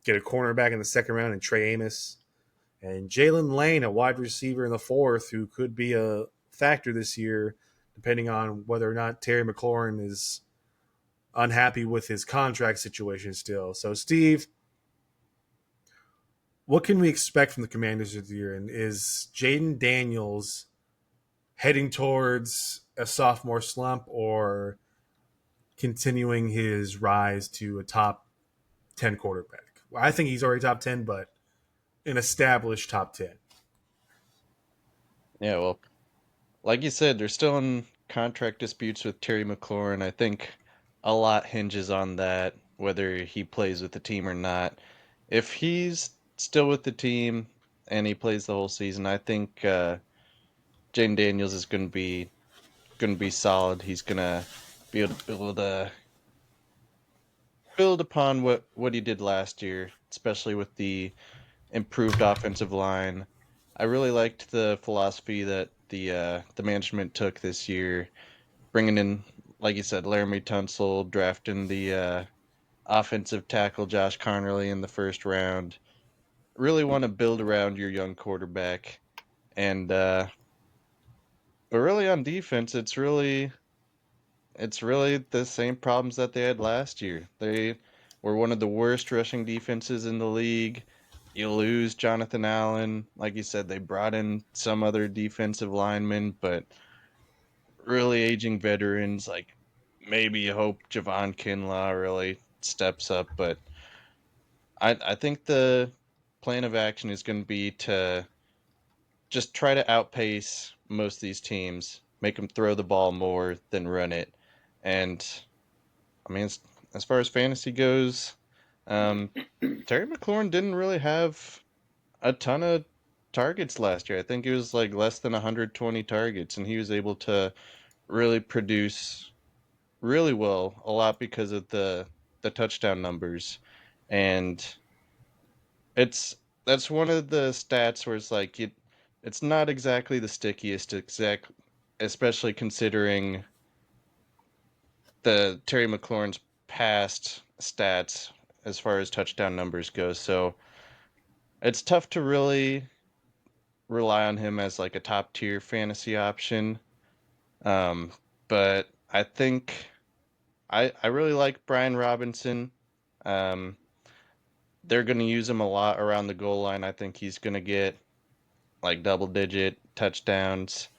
get a cornerback in the second round, and Trey Amos. And Jalen Lane, a wide receiver in the fourth, who could be a factor this year, depending on whether or not Terry McLaurin is unhappy with his contract situation still. So, Steve, what can we expect from the Commanders this year? And is Jaden Daniels heading towards a sophomore slump or continuing his rise to a top 10 quarterback? Well, I think he's already top 10, but an established top 10. Yeah, well, like you said, they're still in contract disputes with Terry McLaurin. I think a lot hinges on that, whether he plays with the team or not. If he's still with the team and he plays the whole season, I think Jaden Daniels is going to be solid. He's going to be able to build upon what he did last year, especially with the improved offensive line. I really liked the philosophy that the management took this year, bringing in, like you said, Laramie Tunsil, drafting the offensive tackle Josh Connerly in the first round. Really want to build around your young quarterback, and but really on defense, it's really the same problems that they had last year. They were one of the worst rushing defenses in the league. You lose Jonathan Allen. Like you said, they brought in some other defensive linemen, but really aging veterans. Like maybe you hope Javon Kinlaw really steps up. But I think the plan of action is going to be to just try to outpace most of these teams, make them throw the ball more than run it. And I mean, as far as fantasy goes, um, Terry McLaurin didn't really have a ton of targets last year. I think it was like less than 120 targets, and he was able to really produce really well, a lot because of the touchdown numbers. And it's that's one of the stats where it's like it's not exactly the stickiest exact, especially considering the Terry McLaurin's past stats as far as touchdown numbers go. So it's tough to really rely on him as like a top tier fantasy option. Um, but I think I really like Brian Robinson. Um, they're going to use him a lot around the goal line. I think he's going to get like double digit touchdowns.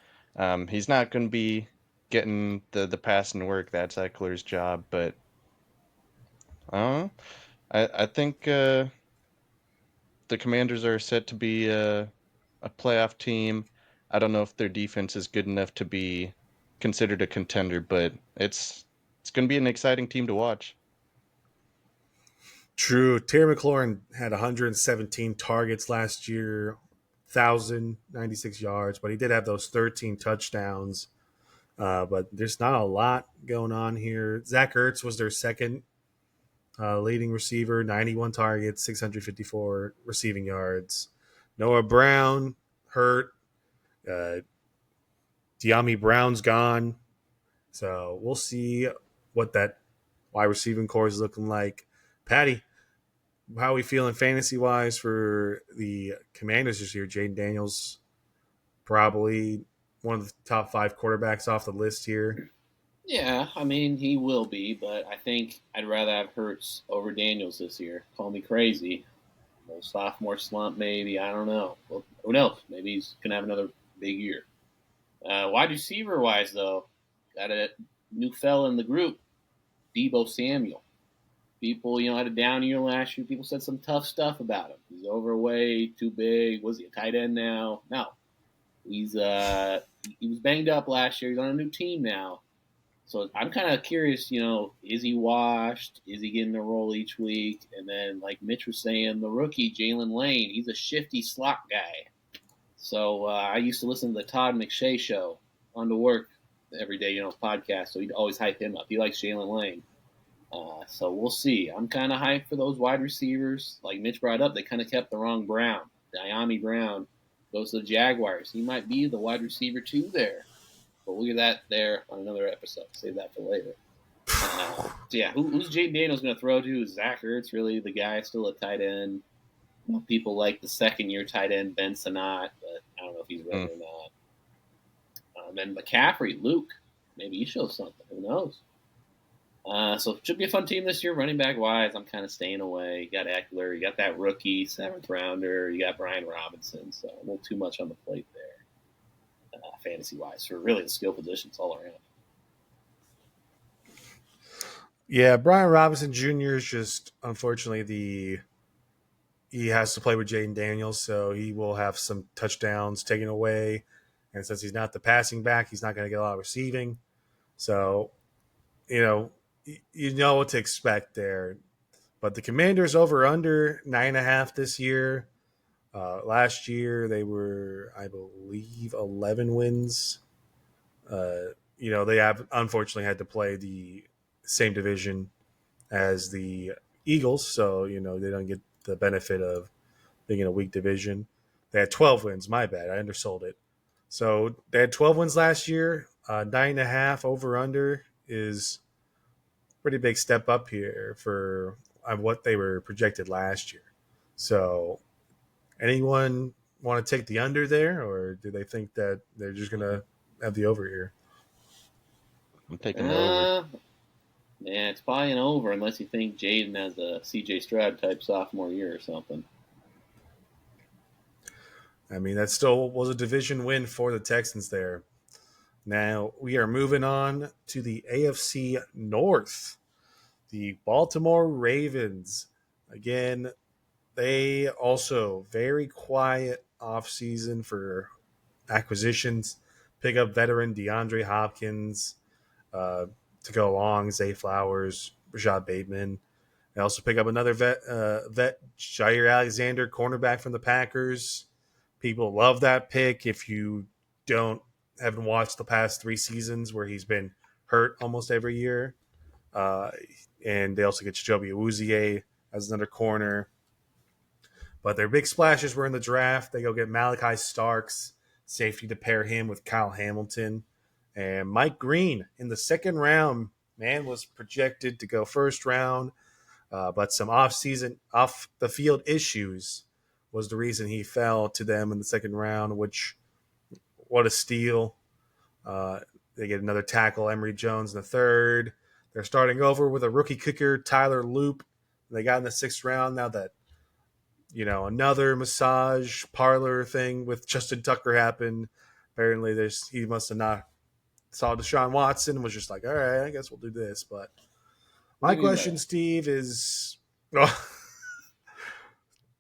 He's not going to be getting the passing work. That's Eckler's job, but uh, I think the Commanders are set to be a playoff team. I don't know if their defense is good enough to be considered a contender, but it's going to be an exciting team to watch. True. Terry McLaurin had 117 targets last year, 1,096 yards, but he did have those 13 touchdowns. But there's not a lot going on here. Zach Ertz was their second leading receiver, 91 targets, 654 receiving yards. Noah Brown hurt. Uh, De'Ami Brown's gone. So we'll see what that wide receiving core is looking like. Patty, how are we feeling fantasy wise for the Commanders this year? Jaden Daniels, probably one of the top five quarterbacks off the list here. Yeah, I mean he will be, but I think I'd rather have Hurts over Daniels this year. Call me crazy. Little sophomore slump, maybe. I don't know. Well, who knows? Maybe he's gonna have another big year. Wide receiver wise, though, got a new fella in the group, Debo Samuel. People, had a down year last year. People said some tough stuff about him. He's overweight, too big. Was he a tight end now? No, he was banged up last year. He's on a new team now. So I'm kind of curious, is he washed? Is he getting a role each week? And then, like Mitch was saying, the rookie, Jalen Lane, he's a shifty slot guy. So I used to listen to the Todd McShay show on the work every day, podcast. So he'd always hype him up. He likes Jalen Lane. So we'll see. I'm kind of hyped for those wide receivers. Like Mitch brought up, they kind of kept the wrong Brown. De'Ami Brown goes to the Jaguars. He might be the wide receiver two there. But we'll get that there on another episode. Save that for later. So yeah, who's Jaden Daniels going to throw to? Is Zach Ertz really the guy still a tight end? People like the second-year tight end Ben Sinnott, but I don't know if he's ready or not. And McCaffrey, Luke, maybe he shows something. Who knows? So it should be a fun team this year. Running back wise, I'm kind of staying away. You got Eckler, you got that rookie 7th rounder, you got Brian Robinson. So a little too much on the plate there. Fantasy wise, for really the skill positions all around. Yeah, Brian Robinson Jr. is just unfortunately he has to play with Jaden Daniels, so he will have some touchdowns taken away. And since he's not the passing back, he's not going to get a lot of receiving. So, you know what to expect there. But the Commanders over under 9.5 this year. Last year they were, I believe, 11 wins. they have unfortunately had to play the same division as the Eagles, so they don't get the benefit of being in a weak division. They had 12 wins. My bad, I undersold it. So they had 12 wins last year. 9.5 over under is a pretty big step up here for what they were projected last year. So anyone want to take the under there, or do they think that they're just gonna have the over here? I'm taking the over. Uh, yeah, it's probably an over unless you think Jaden has a CJ Stroud type sophomore year or something. I mean, that still was a division win for the Texans there. Now we are moving on to the AFC North. The Baltimore Ravens. Again, they also very quiet offseason for acquisitions. Pick up veteran DeAndre Hopkins uh, to go along, Zay Flowers, Rashad Bateman. They also pick up another vet Jair Alexander, cornerback from the Packers. People love that pick. If you haven't watched the past 3 seasons where he's been hurt almost every year, uh, and they also get Jacoby Awuzie as another corner. But their big splashes were in the draft. They go get Malachi Starks, safety, to pair him with Kyle Hamilton. And Mike Green in the second round, man, was projected to go first round. But some off-season, off-the-field issues was the reason he fell to them in the second round, which, what a steal. Uh, they get another tackle, Emory Jones, in the third. They're starting over with a rookie kicker, Tyler Loop. They got in the sixth round. Now that another massage parlor thing with Justin Tucker happened. Apparently, he must have not saw Deshaun Watson and was just like, all right, I guess we'll do this. But What do my you mean by question, that? Steve, is well,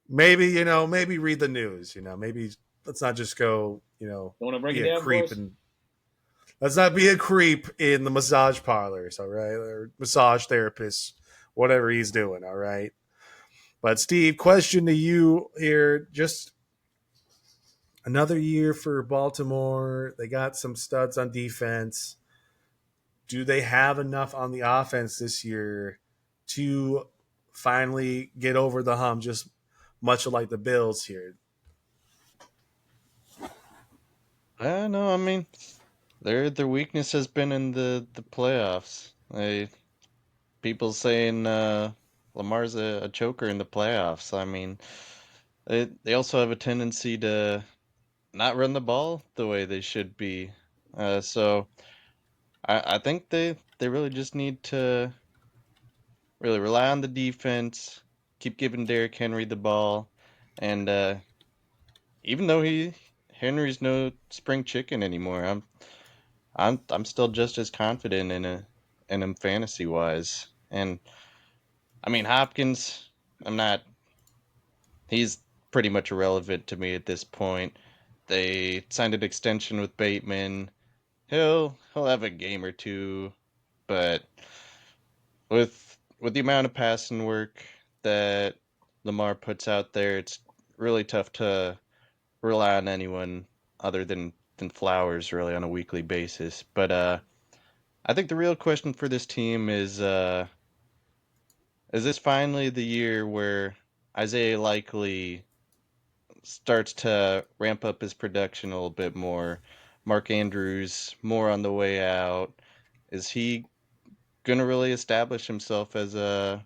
maybe read the news. Maybe let's not just go, Don't want to break be it a down for creep us? and let's not be a creep in the massage parlors, all right, or massage therapists, whatever he's doing, all right. But Steve, question to you here: just another year for Baltimore. They got some studs on defense. Do they have enough on the offense this year to finally get over the hump? Just much like the Bills here. I know. I mean, their weakness has been in the playoffs. People saying Lamar's a choker in the playoffs. I mean, they also have a tendency to not run the ball the way they should be. So I think they really just need to really rely on the defense, keep giving Derrick Henry the ball, and even though Henry's no spring chicken anymore, I'm still just as confident in him fantasy wise. And I mean Hopkins, I'm not. He's pretty much irrelevant to me at this point. They signed an extension with Bateman. He'll have a game or two, but with the amount of passing work that Lamar puts out there, it's really tough to rely on anyone other than Flowers really on a weekly basis. But I think the real question for this team is this finally the year where Isaiah Likely starts to ramp up his production a little bit more? Mark Andrews more on the way out. Is he gonna really establish himself as a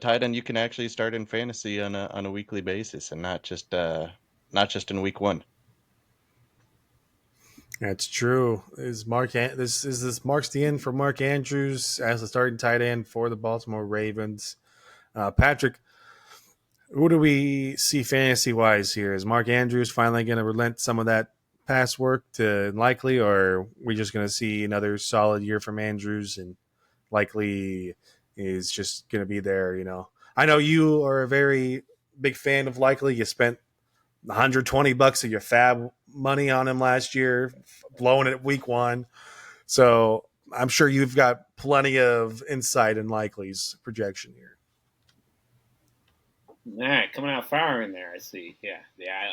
tight end you can actually start in fantasy on a weekly basis and not just in week one? That's true. This marks the end for Mark Andrews as the starting tight end for the Baltimore Ravens. Patrick, who do we see fantasy wise here? Is Mark Andrews finally going to relent some of that pass work to Likely, or are we just going to see another solid year from Andrews and Likely is just going to be there? I know you are a very big fan of Likely. You spent $120 of your fab money on him last year, blowing it week one. So I'm sure you've got plenty of insight in Likely's projection here. All right, coming out fire in there, I see. Yeah.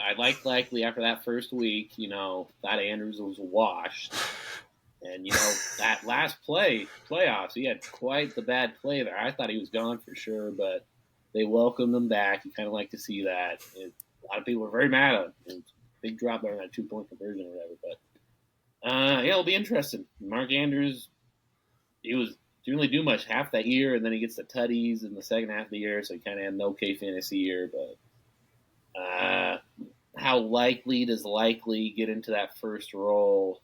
I liked Likely after that first week. Thought Andrews was washed. And that last playoffs, he had quite the bad play there. I thought he was gone for sure, but they welcomed him back. You kind of like to see that. A lot of people were very mad at him. Big drop there in that 2-point conversion or whatever. But yeah, it'll be interesting. Mark Andrews, he didn't really do much half that year, and then he gets the tutties in the second half of the year, so he kind of had an okay fantasy year. But how likely does likely get into that first role?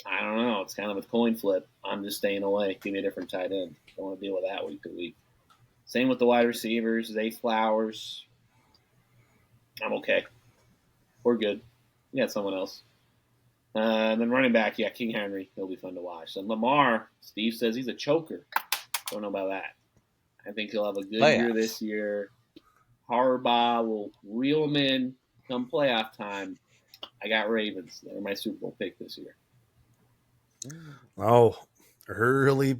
I don't know. It's kind of a coin flip. I'm just staying away. Give me a different tight end. Don't want to deal with that week to week. Same with the wide receivers. Zay Flowers. I'm okay. We're good. We got someone else. And then running back, yeah, King Henry. He'll be fun to watch. And Lamar, Steve says he's a choker. Don't know about that. I think he'll have a good year this year. Harbaugh will reel him in come playoff time. I got Ravens. They're my Super Bowl pick this year. Oh, early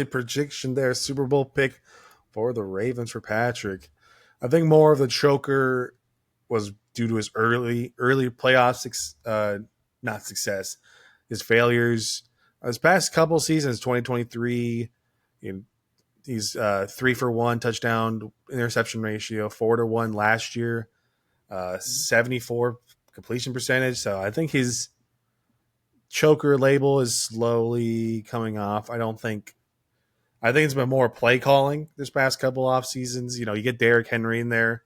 prediction there. Super Bowl pick for the Ravens for Patrick. I think more of the choker was due to his early playoff not success, his failures. His past couple seasons, 2023, he's 3-for-1 touchdown interception ratio, 4-to-1 last year, 74 completion percentage. So I think his choker label is slowly coming off. I think it's been more play calling this past couple off seasons. You get Derrick Henry in there,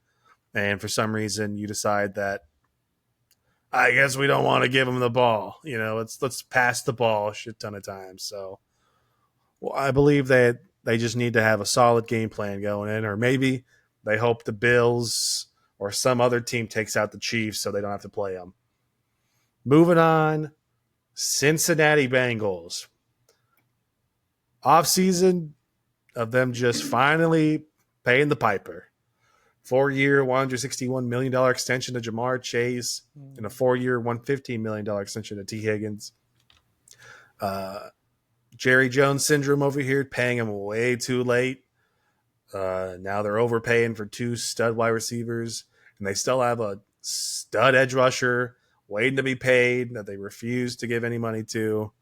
and for some reason you decide that I guess we don't want to give him the ball. Let's pass the ball a shit ton of times. So I believe that they just need to have a solid game plan going in, or maybe they hope the Bills or some other team takes out the Chiefs so they don't have to play them. Moving on, Cincinnati Bengals. Offseason of them just finally paying the piper. 4-year, $161 million extension to Jamar Chase and a 4-year, $115 million extension to T. Higgins. Jerry Jones syndrome over here, paying him way too late. Now they're overpaying for 2 stud wide receivers, and they still have a stud edge rusher waiting to be paid that they refuse to give any money to.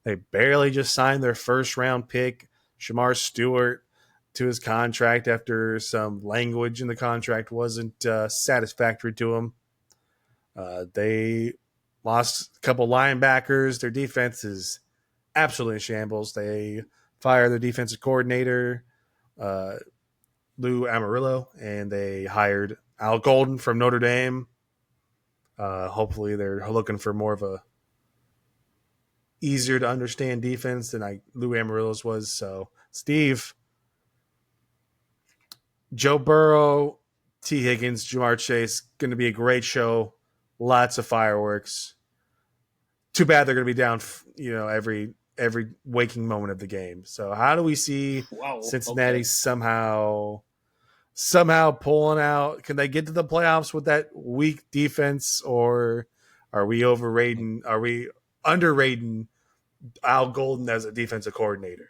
They barely just signed their first-round pick, Shamar Stewart, to his contract after some language in the contract wasn't satisfactory to him. They lost a couple linebackers. Their defense is absolutely in shambles. They fired their defensive coordinator, Lou Amarillo, and they hired Al Golden from Notre Dame. Hopefully they're looking for more of a easier to understand defense than Lou Amarillo's was. So, Steve, Joe Burrow, T. Higgins, Jamar Chase, going to be a great show. Lots of fireworks. Too bad they're going to be down, every waking moment of the game. So how do we see Cincinnati somehow pulling out? Can they get to the playoffs with that weak defense, or are we overrating? Are we underrating Al Golden as a defensive coordinator?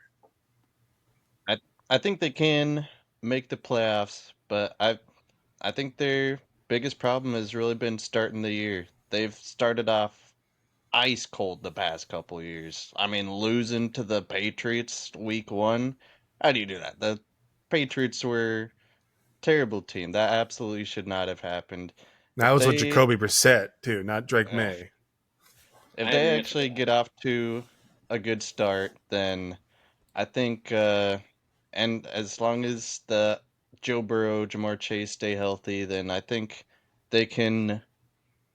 I think they can make the playoffs, but I think their biggest problem has really been starting the year. They've started off ice cold the past couple years. I mean, losing to the Patriots week 1. How do you do that? The Patriots were a terrible team. That absolutely should not have happened. That If was with they Jacoby Brissett too, not Drake May. if they actually get off to a good start, then I think and as long as the Joe Burrow, Jamar Chase stay healthy, then I think they can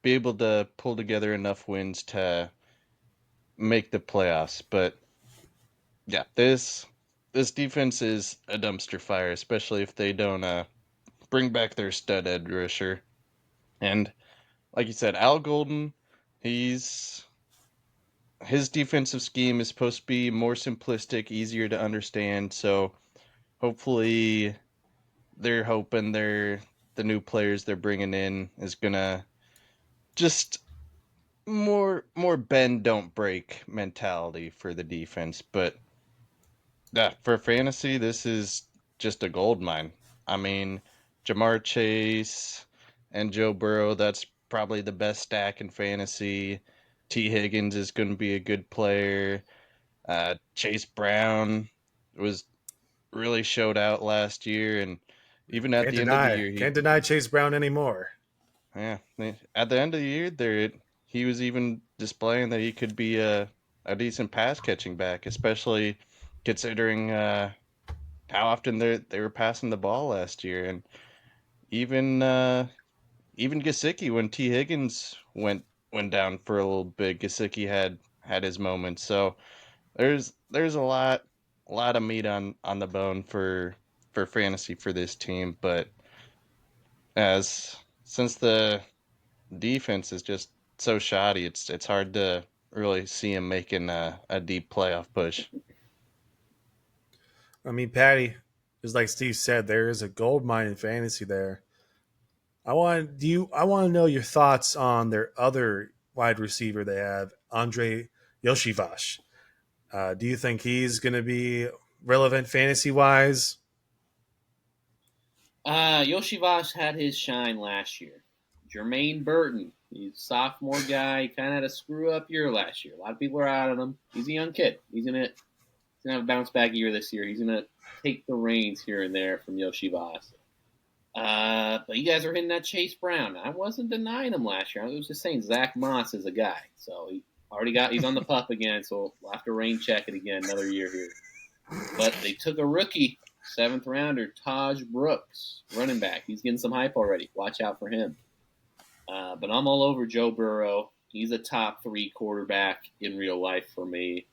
be able to pull together enough wins to make the playoffs. But yeah, this defense is a dumpster fire, especially if they don't bring back their stud edge rusher. And like you said, Al Golden, his defensive scheme is supposed to be more simplistic, easier to understand. So hopefully they're hoping the new players they're bringing in is gonna just more bend don't break mentality for the defense. But yeah, for fantasy, this is just a gold mine. I mean, Jamar Chase and Joe Burrow, that's probably the best stack in fantasy. T. Higgins is going to be a good player. Chase Brown was really showed out last year, and even at the end of the year, Can't deny Chase Brown anymore. yeah, at the end of the year, he was even displaying that he could be a decent pass catching back, especially considering how often they were passing the ball last year, and even even Gesicki when T Higgins went down for a little bit, Gesicki had his moments. So there's a lot of meat on the bone for fantasy for this team, but as since the defense is just so shoddy, it's hard to really see him making a deep playoff push. I mean, Patty, just like Steve said, there is a gold mine in fantasy there. I want to know your thoughts on their other wide receiver they have, Andre Yoshivash. Do you think he's going to be relevant fantasy wise? Yoshivash had his shine last year. Jermaine Burton, he's a sophomore guy. He kind of had a screw up year last year. A lot of people are out on him. He's a young kid. He's gonna have a bounce back year this year. He's gonna take the reins here and there from Yoshivash. But you guys are hitting that Chase Brown. I wasn't denying him last year. I was just saying Zach Moss is a guy. So he's on the pup again. So we'll have to rain check it again another year here. But they took a rookie, seventh rounder, Taj Brooks, running back. He's getting some hype already. Watch out for him. But I'm all over Joe Burrow. He's a top 3 quarterback in real life for me.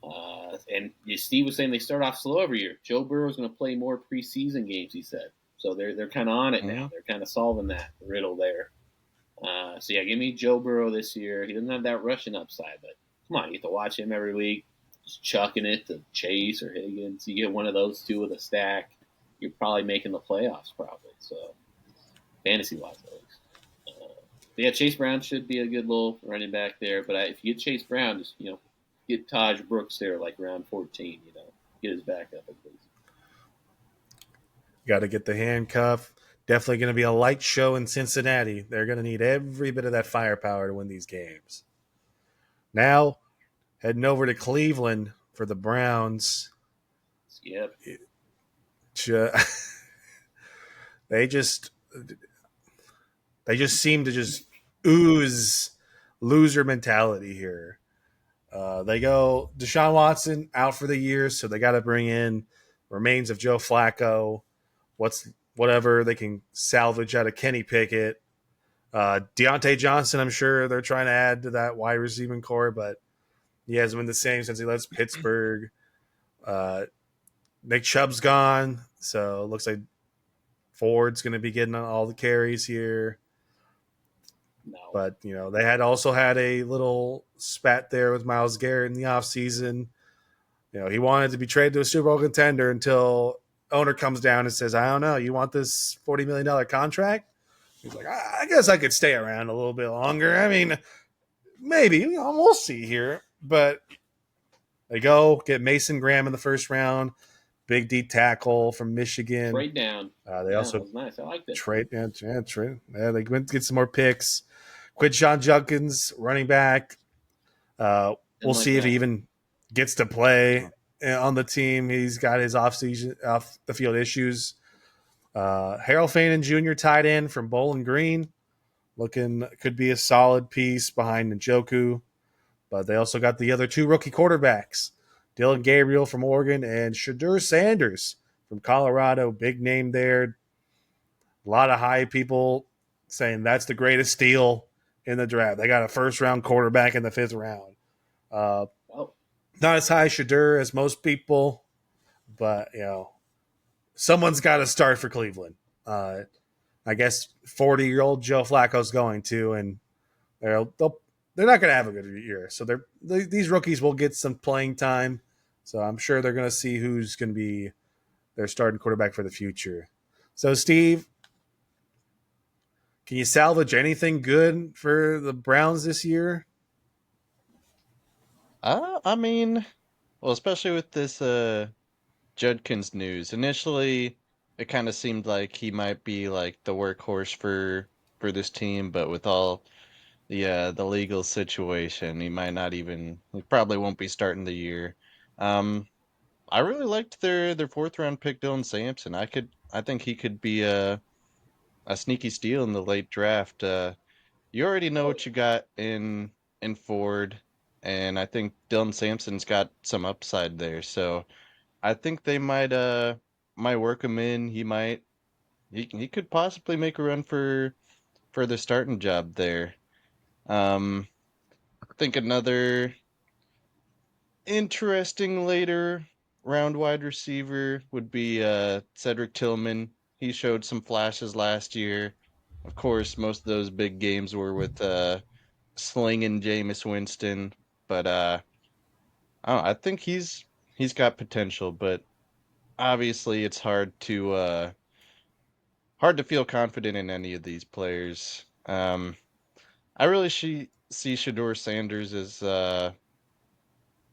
And Steve was saying they start off slow every year. Joe Burrow's going to play more preseason games, he said. So they're kind of on it now. They're kind of solving that riddle there. So yeah, give me Joe Burrow this year. He doesn't have that rushing upside, but come on, you have to watch him every week. Just chucking it to Chase or Higgins. You get one of those two with a stack, you're probably making the playoffs, probably. So fantasy wise, at least. Yeah, Chase Brown should be a good little running back there. But if you get Chase Brown, just get Taj Brooks there like round 14. Get his back up at least. Got to get the handcuff. Definitely going to be a light show in Cincinnati. They're going to need every bit of that firepower to win these games. Now, heading over to Cleveland for the Browns. Yep. They just seem to just ooze loser mentality here. They go Deshaun Watson out for the year, so they got to bring in remains of Joe Flacco. Whatever they can salvage out of Kenny Pickett. Deontay Johnson, I'm sure they're trying to add to that wide receiving core, but he hasn't been the same since he left Pittsburgh. Nick Chubb's gone, so it looks like Ford's going to be getting all the carries here. No. But, they had also had a little spat there with Myles Garrett in the offseason. He wanted to be traded to a Super Bowl contender until owner comes down and says, I don't know, you want this $40 million contract? He's like, I guess I could stay around a little bit longer. I mean, maybe. We'll see here. But they go get Mason Graham in the first round, big D tackle from Michigan. Trade down. They also that was nice. I liked it. Trade. Yeah, they went to get some more picks. Quinshon Judkins, running back. We'll see if he even gets to play on the team. He's got his off the field issues. Harold Fanon Jr. tight end from Bowling Green, could be a solid piece behind Njoku. But they also got the other 2 rookie quarterbacks, Dylan Gabriel from Oregon and Shadur Sanders from Colorado. Big name there. A lot of high people saying that's the greatest steal in the draft. They got a first-round quarterback in the 5th round. Not as high Shadur as most people, but, someone's got to start for Cleveland. I guess 40-year-old Joe Flacco's going to, and they're not going to have a good year. So these rookies will get some playing time. So I'm sure they're going to see who's going to be their starting quarterback for the future. So, Steve, can you salvage anything good for the Browns this year? I mean, well, especially with this Judkins news. Initially, it kind of seemed like he might be like the workhorse for this team, but with all the legal situation. He probably won't be starting the year. Um, I really liked their fourth round pick, Dylan Sampson. I think he could be a sneaky steal in the late draft. You already know Oh what you got in Ford, and I think Dylan Sampson's got some upside there. So I think they might work him in. He could possibly make a run for the starting job there. I think another interesting later round wide receiver would be Cedric Tillman. He showed some flashes last year. Of course, most of those big games were with slinging Jameis Winston, but I don't know, I think he's got potential, but obviously it's hard to feel confident in any of these players. I really see Shador Sanders as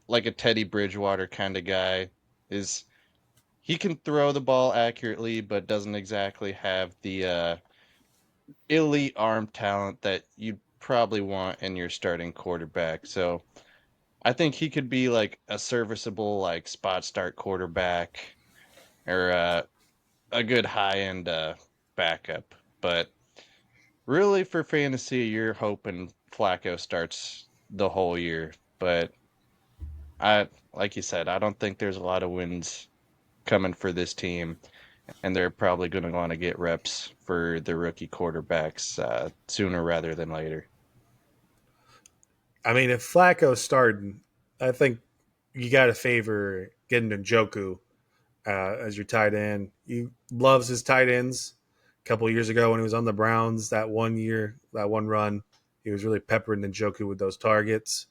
like a Teddy Bridgewater kind of guy. Is He can throw the ball accurately, but doesn't exactly have the elite arm talent that you'd probably want in your starting quarterback. So I think he could be like a serviceable like spot start quarterback or a good high end backup. But really, for fantasy, you're hoping Flacco starts the whole year. But like you said, I don't think there's a lot of wins coming for this team, and they're probably going to want to get reps for the rookie quarterbacks sooner rather than later. I mean, if Flacco's starting, I think you got to favor getting Njoku as your tight end. He loves his tight ends. A couple of years ago when he was on the Browns, that one year, that one run, he was really peppering Njoku with those targets.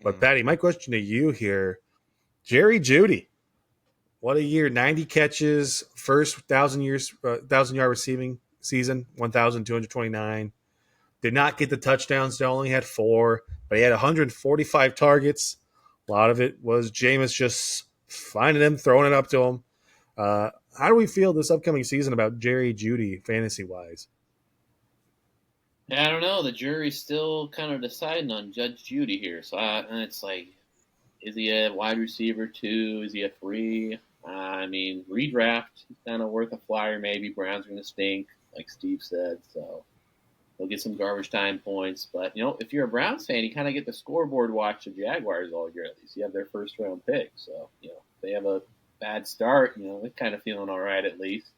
But Mm. Patty, my question to you here, Jerry Judy, what a year! 90 catches, first 1,000 yard receiving season, 1,229. Did not get the touchdowns. They only had four, but he had 145 targets. A lot of it was Jameis just finding him, throwing it up to him. How do we feel this upcoming season about Jerry Judy fantasy wise? yeah, I don't know. The jury's still kind of deciding on Judge Judy here. So it's like, is he a wide receiver too? Is he a free? I mean, redraft, kind of worth a flyer. Maybe Browns are going to stink, like Steve said. So they'll get some garbage time points. But if you're a Browns fan, you kind of get the scoreboard watch the Jaguars all year. At least you have their first round pick. So if they have a bad start, they're kind of feeling all right at least.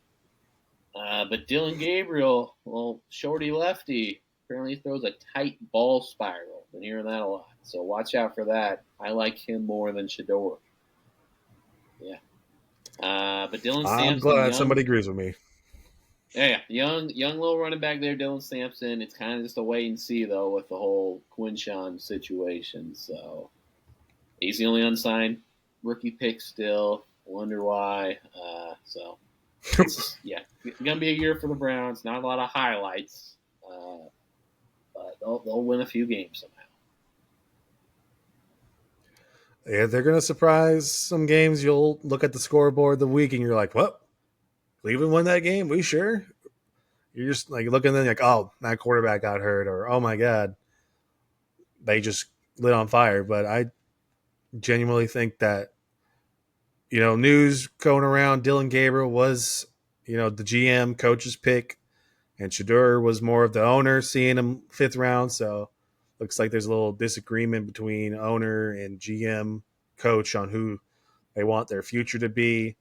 But Dylan Gabriel, well, shorty lefty, apparently throws a tight ball spiral. Been hearing that a lot. So watch out for that. I like him more than Shador. Yeah. But Dylan I'm Sampson, glad young, somebody agrees with me. yeah, young little running back there, Dylan Sampson. It's kind of just a wait and see though with the whole Quinshawn situation. So he's the only unsigned rookie pick still. Wonder why. So it's gonna be a year for the Browns. Not a lot of highlights, but they'll win a few games somehow. Yeah, they're going to surprise some games. You'll look at the scoreboard the week and you're like, what? Cleveland won that game? We sure? You're just like looking then like, oh, that quarterback got hurt, or oh my god, they just lit on fire. But I genuinely think that news going around, Dylan Gabriel was the GM coach's pick, and Shador was more of the owner, seeing him fifth round. So looks like there's a little disagreement between owner and GM coach on who they want their future to be.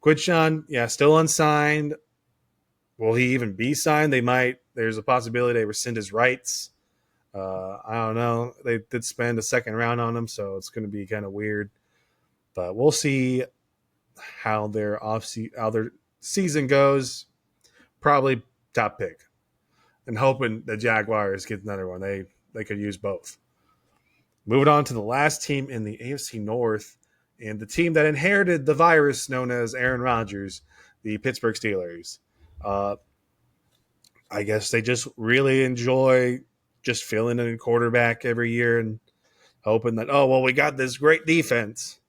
Quinshawn, yeah, still unsigned. Will he even be signed? They might. There's a possibility they rescind his rights. I don't know. They did spend a second round on him, so it's going to be kind of weird. But we'll see how their season goes. Probably top pick, and hoping the Jaguars get another one. They could use both. Moving on to the last team in the AFC North, and the team that inherited the virus known as Aaron Rodgers, the Pittsburgh Steelers. Uh, I guess they just really enjoy just filling in a quarterback every year and hoping that, oh, well, we got this great defense.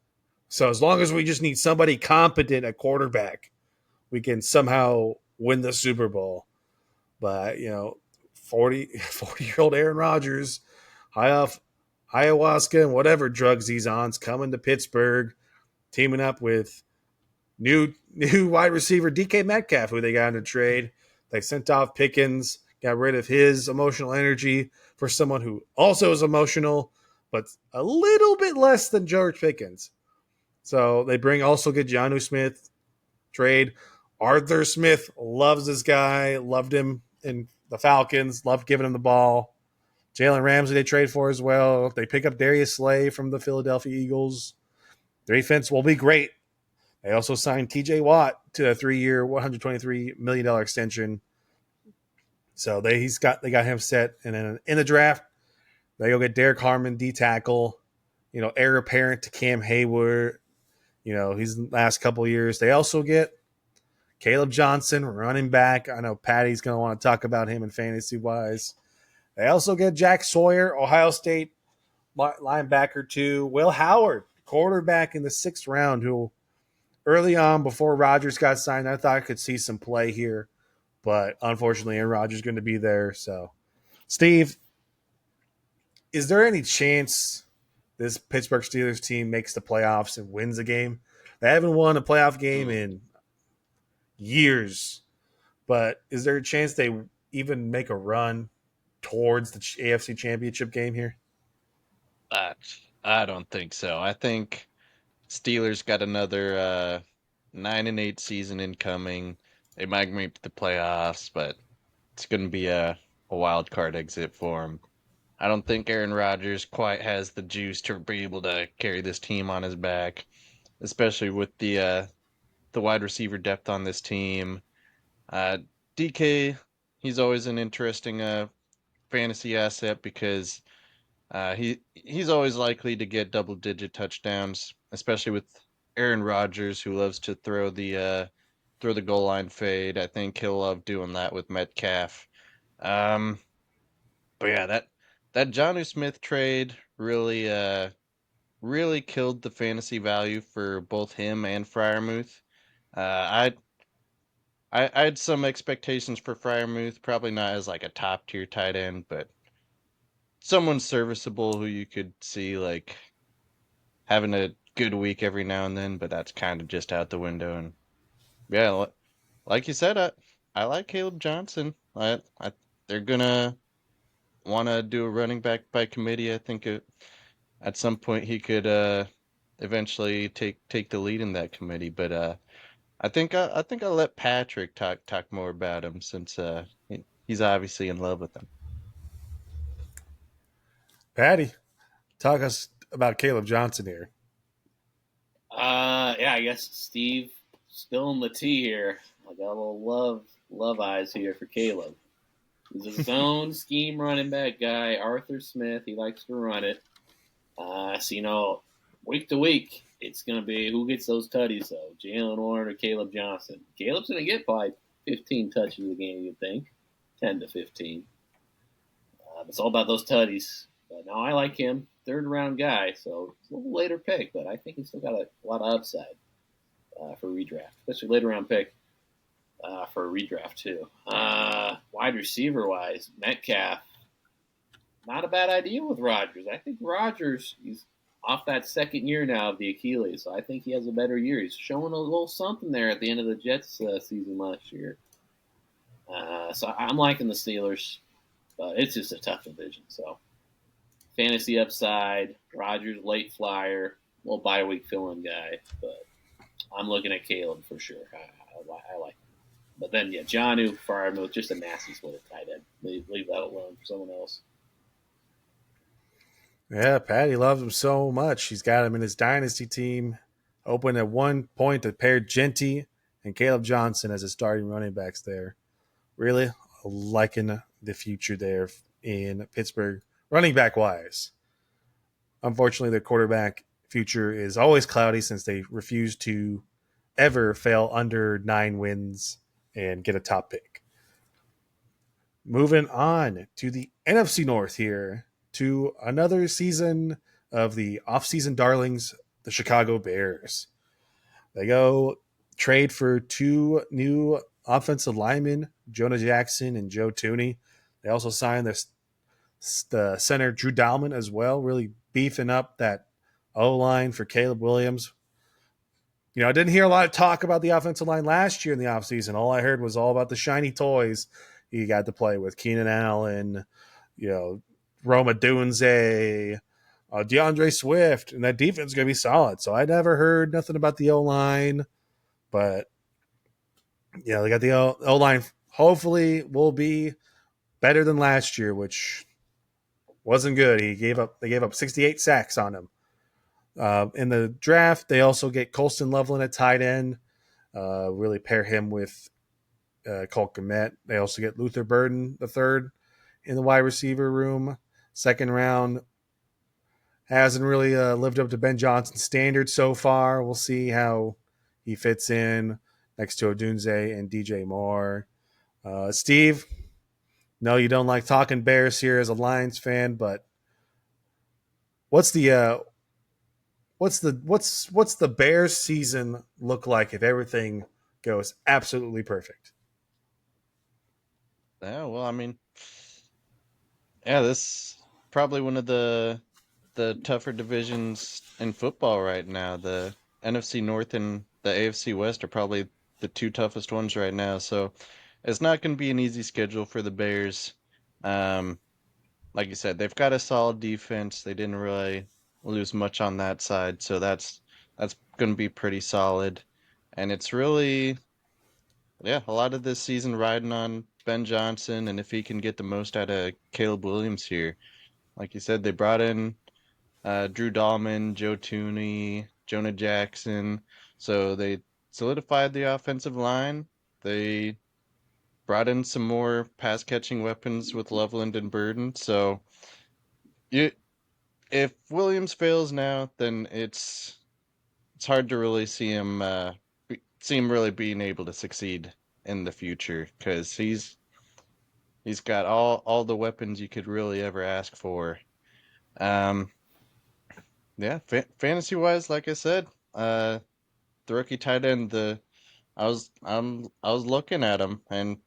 So as long as we just need somebody competent at quarterback, we can somehow win the Super Bowl. But, 40-year-old Aaron Rodgers, high off ayahuasca and whatever drugs he's on, is coming to Pittsburgh, teaming up with new wide receiver DK Metcalf, who they got in a trade. They sent off Pickens, got rid of his emotional energy for someone who also is emotional, but a little bit less than George Pickens. So they also get Jonnu Smith trade. Arthur Smith loves this guy, loved him in the Falcons, loved giving him the ball. Jalen Ramsey they trade for as well. They pick up Darius Slay from the Philadelphia Eagles. Their defense will be great. They also signed TJ Watt to a 3-year, $123 million extension. So they got him set. And then in the draft, they go get Derek Harmon, D tackle, heir apparent to Cam Hayward. He's in the last couple of years. They also get Caleb Johnson, running back. I know Patty's going to want to talk about him in fantasy wise. They also get Jack Sawyer, Ohio State linebacker, too. Will Howard, quarterback in the 6th round, who early on before Rodgers got signed, I thought I could see some play here. But unfortunately, Aaron Rodgers is going to be there. So, Steve, is there any chance this Pittsburgh Steelers team makes the playoffs and wins a game? They haven't won a playoff game in years. But is there a chance they even make a run towards the AFC Championship game here? I don't think so. I think Steelers got another 9-8 season incoming. They might make the playoffs, but it's going to be a wild card exit for them. I don't think Aaron Rodgers quite has the juice to be able to carry this team on his back, especially with the wide receiver depth on this team. DK, he's always an interesting fantasy asset because he's always likely to get double-digit touchdowns, especially with Aaron Rodgers, who loves to throw the goal line fade. I think he'll love doing that with Metcalf. Um, but yeah, that Jonnu Smith trade really killed the fantasy value for both him and Freiermuth. Uh, I had some expectations for Freiermuth, probably not as like a top tier tight end, but someone serviceable who you could see like having a good week every now and then, but that's kind of just out the window. And yeah, like you said, I like Caleb Johnson. They're gonna want to do a running back by committee. I think at some point he could eventually take the lead in that committee. But I think I'll let Patrick talk more about him since he's obviously in love with him. Patty, talk us about Caleb Johnson here. Yeah, I guess Steve still in the tea here. I got a little love eyes here for Caleb. He's a zone scheme running back guy. Arthur Smith, he likes to run it. So week to week, it's gonna be who gets those tutties though, Jalen Warren or Caleb Johnson. Caleb's gonna get probably 15 touches a game, you'd think, 10 to 15. It's all about those tutties. But now I like him, 3rd round guy, so it's a little later pick, but I think he's still got a lot of upside for redraft, especially later round pick for a redraft too. Wide receiver wise, Metcalf, not a bad idea with Rodgers. I think Rodgers, he's off that 2nd year now of the Achilles, so I think he has a better year. He's showing a little something there at the end of the Jets season last year. So I'm liking the Steelers, but it's just a tough division. So fantasy upside, Rodgers late flyer, little bye week fill-in guy, but I'm looking at Caleb for sure. I like him. But then, yeah, Jonnu, Freiermuth, just a nasty split at tight end. Leave that alone for someone else. Yeah, Patty loves him so much. He's got him in his dynasty team. Open at one point to pair Genty and Caleb Johnson as his starting running backs there. Really liking the future there in Pittsburgh, running back wise. Unfortunately, their quarterback future is always cloudy since they refuse to ever fail under 9 wins and get a top pick. Moving on to the NFC North here, to another season of the offseason darlings, the Chicago Bears. They go trade for 2 new offensive linemen, Jonah Jackson and Joe Tooney. They also signed the center Drew Dalman as well, really beefing up that O line for Caleb Williams. I didn't hear a lot of talk about the offensive line last year in the offseason. All I heard was all about the shiny toys he got to play with. Keenan Allen, Roma Dunze, DeAndre Swift, and that defense is going to be solid. So I never heard nothing about the O line, but they got the O line. Hopefully, will be better than last year, which wasn't good. They gave up 68 sacks on him. In the draft, they also get Colston Loveland at tight end. Really pair him with Cole Kmet. They also get Luther Burden the third in the wide receiver room. Second round hasn't really lived up to Ben Johnson's standards so far. We'll see how he fits in next to Odunze and DJ Moore. Steve, no, you don't like talking Bears here as a Lions fan, but what's the Bears season look like if everything goes absolutely perfect? Yeah, well, I mean, yeah, this probably one of the tougher divisions in football right now. The NFC North and the AFC West are probably the two toughest ones right now. So it's not going to be an easy schedule for the Bears. Um, like you said, they've got a solid defense. They didn't really lose much on that side, so that's going to be pretty solid. And it's really, yeah, a lot of this season riding on Ben Johnson, and if he can get the most out of Caleb Williams here. Like you said, they brought in Drew Dahlman, Joe Tooney, Jonah Jackson. So they solidified the offensive line. They brought in some more pass catching weapons with Loveland and Burden. So you, if Williams fails now, then it's hard to really see him really being able to succeed in the future because he's got all the weapons you could really ever ask for. Um, yeah, fantasy wise, like I said, the rookie tight end, the I was looking at him and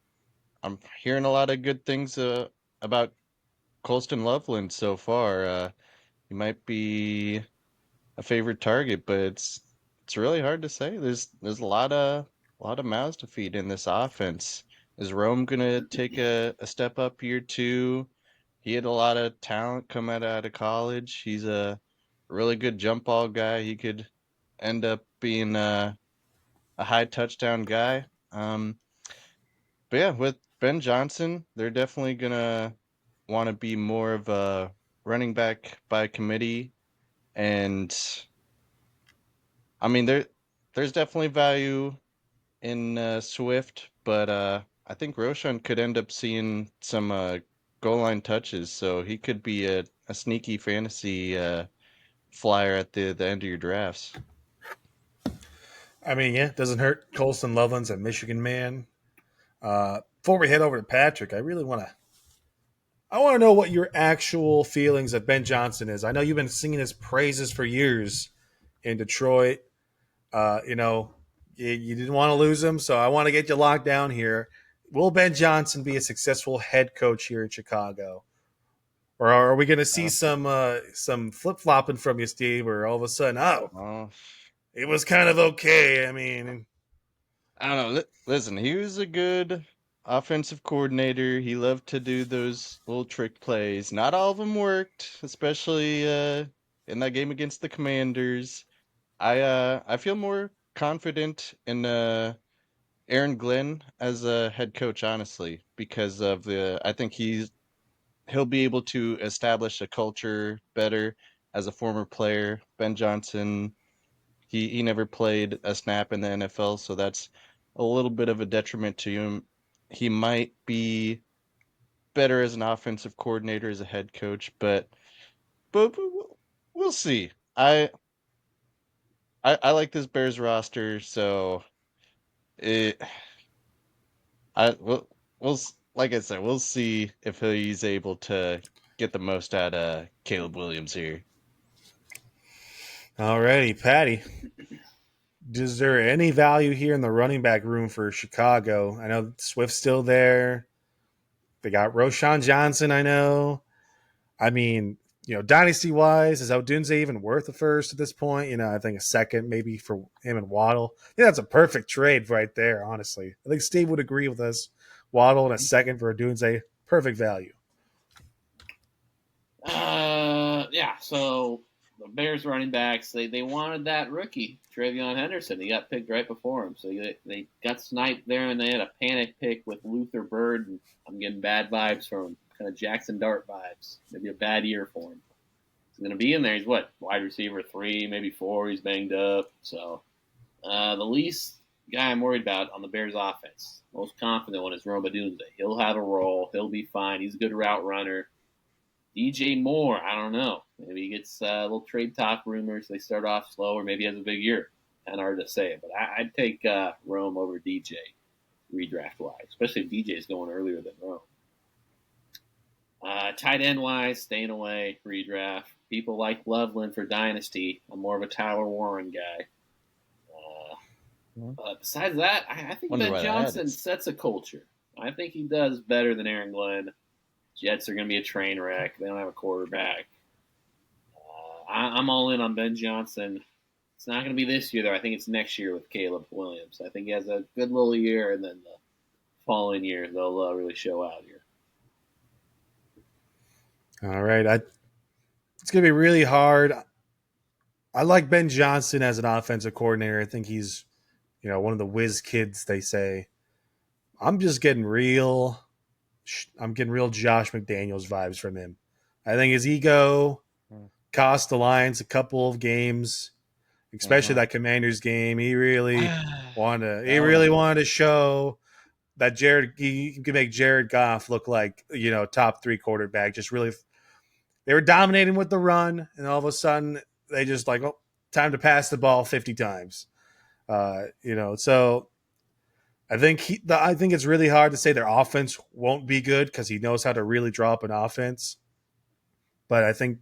I'm hearing a lot of good things about Colston Loveland so far. He might be a favorite target, but it's really hard to say. There's a lot of mouths to feed in this offense. Is Rome gonna take a step up year two? He had a lot of talent come out of college. He's a really good jump ball guy. He could end up being a high touchdown guy. But yeah, with Ben Johnson, they're definitely gonna want to be more of a running back by committee, and I mean there's definitely value in Swift, but I think Roshan could end up seeing some goal line touches, so he could be a sneaky fantasy flyer at the end of your drafts. I mean, yeah, it doesn't hurt. Colston Loveland's a Michigan man. Before we head over to Patrick, I want to know what your actual feelings of Ben Johnson is. I know you've been singing his praises for years in Detroit. You didn't want to lose him, so I want to get you locked down here. Will Ben Johnson be a successful head coach here in Chicago, or are we going to see Uh, some flip flopping from you, Steve? Or all of a sudden, oh, oh, it was kind of okay. I mean, I don't know. Listen, he was a good offensive coordinator. He loved to do those little trick plays. Not all of them worked, especially in that game against the Commanders. I feel more confident in Aaron Glenn as a head coach, honestly, because of the I think he'll be able to establish a culture better as a former player. Ben Johnson, he never played a snap in the NFL, so that's a little bit of a detriment to him. He might be better as an offensive coordinator as a head coach, but we'll see. I like this Bears roster, so it I like I said, we'll see if he's able to get the most out of Caleb Williams here. alrighty, Patty. Is there any value here in the running back room for Chicago? I know Swift's still there. They got Roshan Johnson, I know. I mean, dynasty wise, is Odunze even worth a first at this point? I think a second maybe for him and Waddle. I think that's a perfect trade right there, honestly. I think Steve would agree with us. Waddle and a second for Odunze, perfect value. Yeah. So the Bears running backs, they wanted that rookie Travion Henderson. He got picked right before him, so they got sniped there, and they had a panic pick with Luther Bird. And I'm getting bad vibes from him, kind of Jackson Dart vibes. Maybe a bad year for him. He's going to be in there. He's what, wide receiver 3, maybe 4. He's banged up. So the least guy I'm worried about on the Bears offense, most confident one, is Rome Odunze. He'll have a role. He'll be fine. He's a good route runner. DJ Moore, I don't know. Maybe he gets a little trade talk rumors. They start off slow, or maybe he has a big year. Kind of hard to say, but I'd take Rome over DJ redraft wise, especially if DJ is going earlier than Rome. Tight end wise, staying away redraft. People like Loveland for dynasty. I'm more of a Tyler Warren guy. But besides that, I think Ben Johnson sets a culture. I think he does better than Aaron Glenn. Jets are going to be a train wreck. They don't have a quarterback. I'm all in on Ben Johnson. It's not going to be this year, though. I think it's next year with Caleb Williams. I think he has a good little year, and then the following year they'll really show out here. All right. It's going to be really hard. I like Ben Johnson as an offensive coordinator. I think he's, one of the whiz kids, they say. I'm getting real Josh McDaniels vibes from him. I think his ego cost the Lions a couple of games, especially that Commanders game. He really wanted to show that he could make Jared Goff look like, top 3 quarterback. Just really, they were dominating with the run, and all of a sudden they just time to pass the ball 50 times. So I think it's really hard to say their offense won't be good because he knows how to really draw up an offense. But I think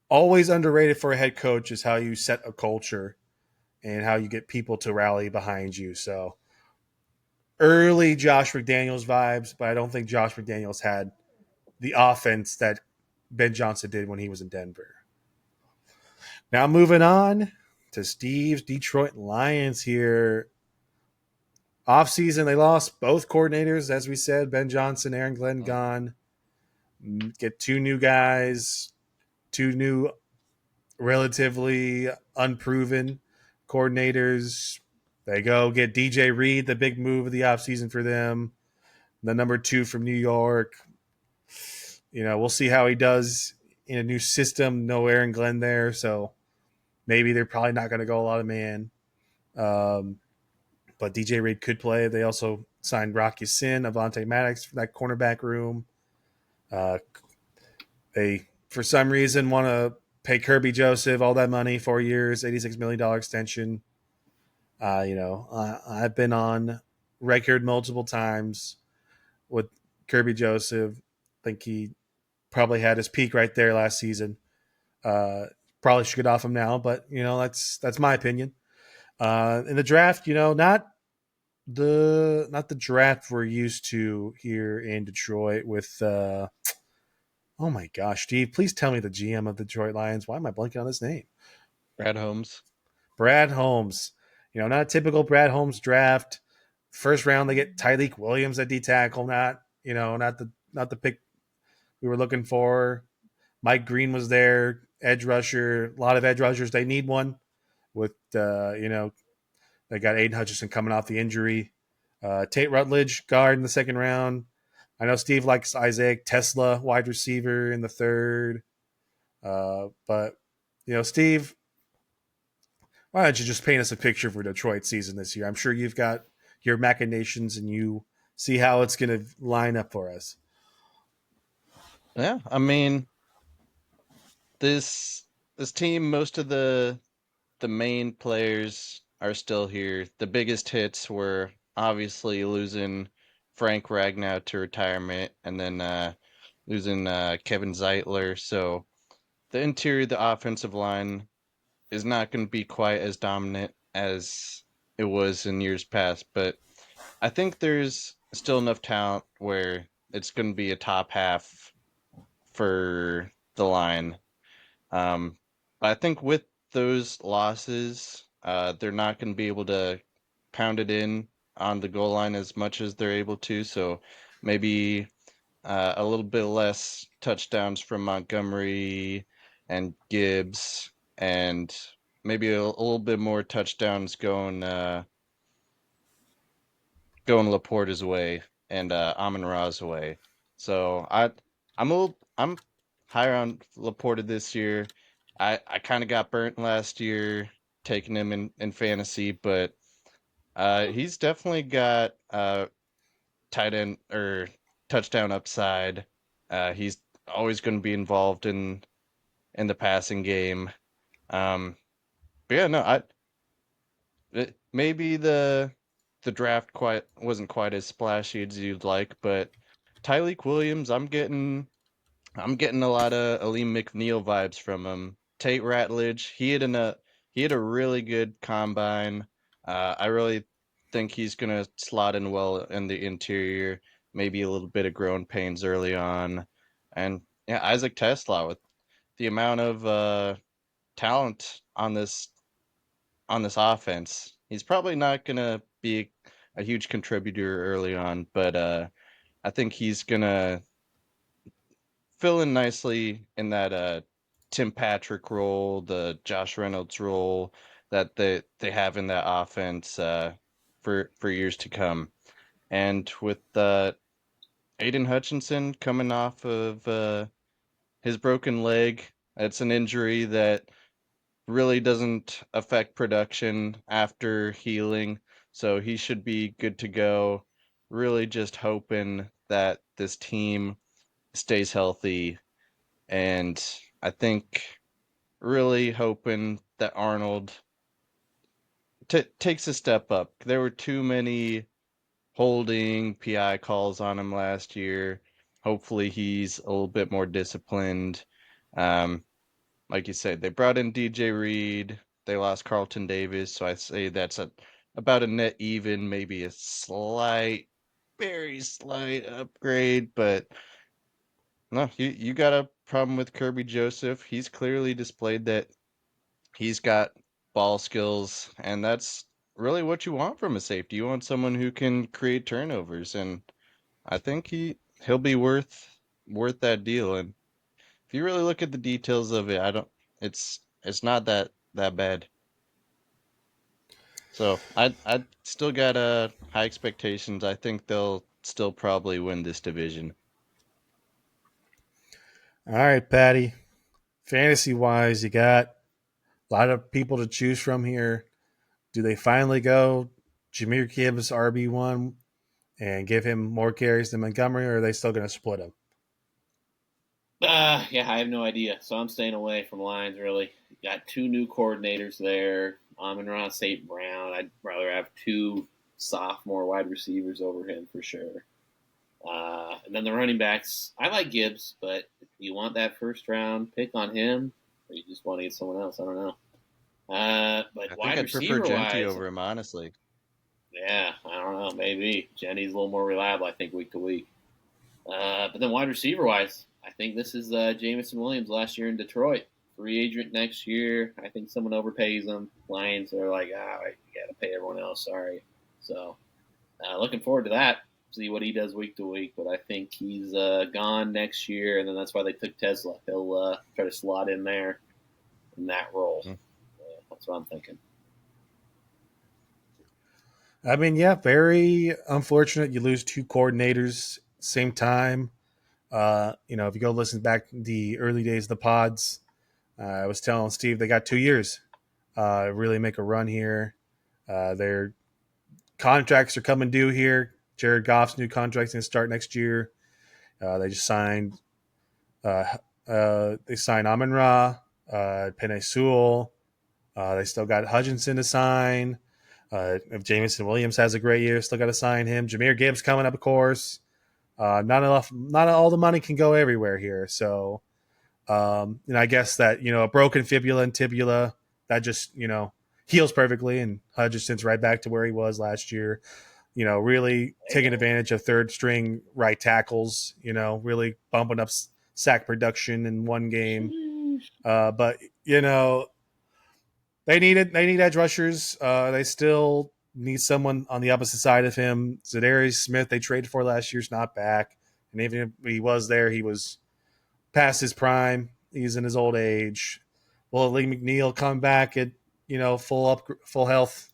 always underrated for a head coach is how you set a culture and how you get people to rally behind you. So early Josh McDaniels vibes, but I don't think Josh McDaniels had the offense that Ben Johnson did when he was in Denver. Now moving on to Steve's Detroit Lions here. Offseason, they lost both coordinators, as we said, Ben Johnson, Aaron Glenn gone. Get 2 new guys, 2 new relatively unproven coordinators. They go get DJ Reed, the big move of the offseason for them. The number 2 from New York. We'll see how he does in a new system. No Aaron Glenn there, so maybe they're probably not going to go a lot of man. But DJ Reed could play. They also signed Rocky Sin, Avonte Maddox for that cornerback room. They, for some reason, want to pay Kirby Joseph all that money, 4 years, $86 million extension. I've been on record multiple times with Kirby Joseph. I think he probably had his peak right there last season. Probably should get off him now, but that's my opinion. In the draft, not the draft we're used to here in Detroit with oh my gosh, Steve, please tell me the GM of the Detroit Lions. Why am I blanking on his name? Brad Holmes. Brad Holmes. Not a typical Brad Holmes draft. First round they get Tyreek Williams at D tackle, not the pick we were looking for. Mike Green was there, edge rusher, a lot of edge rushers. They need one with they got Aiden Hutchinson coming off the injury. Tate Rutledge, guard in the second round. I know Steve likes Isaac Tesla, wide receiver in the third. But, Steve, why don't you just paint us a picture for Detroit season this year? I'm sure you've got your machinations and you see how it's going to line up for us. Yeah, I mean, this team, most of the main players are still here. The biggest hits were obviously losing Frank Ragnow to retirement and then losing Kevin Zeitler. So the interior of the offensive line is not going to be quite as dominant as it was in years past. But I think there's still enough talent where it's going to be a top half for the line. Um, but I think with those losses, they're not going to be able to pound it in on the goal line as much as they're able to. So maybe a little bit less touchdowns from Montgomery and Gibbs, and maybe a little bit more touchdowns going Laporta's way and Amon-Ra's way. So I'm higher on Laporta this year. I kind of got burnt last year taking him in fantasy, but he's definitely got tight end or touchdown upside. He's always going to be involved in the passing game. Um, but yeah, no, maybe the draft quite wasn't quite as splashy as you'd like, but Tyleek Williams, I'm getting a lot of Aleem McNeil vibes from him. Tate Ratledge, he had a really good combine. I really think he's gonna slot in well in the interior. Maybe a little bit of growing pains early on, and yeah, Isaac Tesla with the amount of talent on this offense. He's probably not gonna be a huge contributor early on, but I think he's gonna fill in nicely in that Tim Patrick role, the Josh Reynolds role that they have in that offense for years to come. And with Aiden Hutchinson coming off of his broken leg, it's an injury that really doesn't affect production after healing, so he should be good to go. Really just hoping that this team stays healthy, and I think really hoping that Arnold takes a step up. There were too many holding PI calls on him last year. Hopefully he's a little bit more disciplined. Um, like you said, they brought in DJ Reed. They lost Carlton Davis, so I say that's about a net even, maybe a slight, very slight upgrade. But no, you got a problem with Kirby Joseph. He's clearly displayed that he's got ball skills, and that's really what you want from a safety. You want someone who can create turnovers, and I think he'll be worth that deal. And if you really look at the details of it, I don't. It's not that bad. So I still got high expectations. I think they'll still probably win this division. All right, Patty. Fantasy wise, you got a lot of people to choose from here. Do they finally go Jameer Gibbs RB1 and give him more carries than Montgomery, or are they still going to split him? Yeah, I have no idea. So I'm staying away from Lions, really. Got two new coordinators there. Amon-Ra St. Brown. I'd rather have two sophomore wide receivers over him for sure. And then the running backs. I like Gibbs, but you want that first round pick on him, or you just want to get someone else? I don't know. I But think wide I'd prefer receiver Genty wise, over him, honestly. yeah, I don't know. Maybe Jenny's a little more reliable, I think, week to week. But then wide receiver wise, I think this is Jamison Williams last year in Detroit. Free agent next year. I think someone overpays him. Lions are like, you got to pay everyone else. Sorry. So looking forward to that. See what he does week to week. But I think he's gone next year, and then that's why they took Tesla. He'll try to slot in there in that role. Mm. That's what I'm thinking. I mean, yeah, very unfortunate. You lose two coordinators same time. If you go listen back to the early days of the pods, I was telling Steve they got 2 years. Really make a run here. Their contracts are coming due here. Jared Goff's new contract's going to start next year. They just signed. Uh, they signed Amon Ra, Penei Sewell. They still got Hutchinson to sign. If Jamison Williams has a great year, still got to sign him. Jameer Gibbs coming up, of course. Not all the money can go everywhere here. So, I guess that a broken fibula and tibula that just heals perfectly, and Hutchinson's right back to where he was last year. really taking advantage of third string right tackles, really bumping up sack production in one game. Sheesh. But they need edge rushers. They still need someone on the opposite side of him. Zadarius Smith they traded for last year's not back, and even if he was there, he was past his prime. He's in his old age. Will Lee McNeil come back at full health?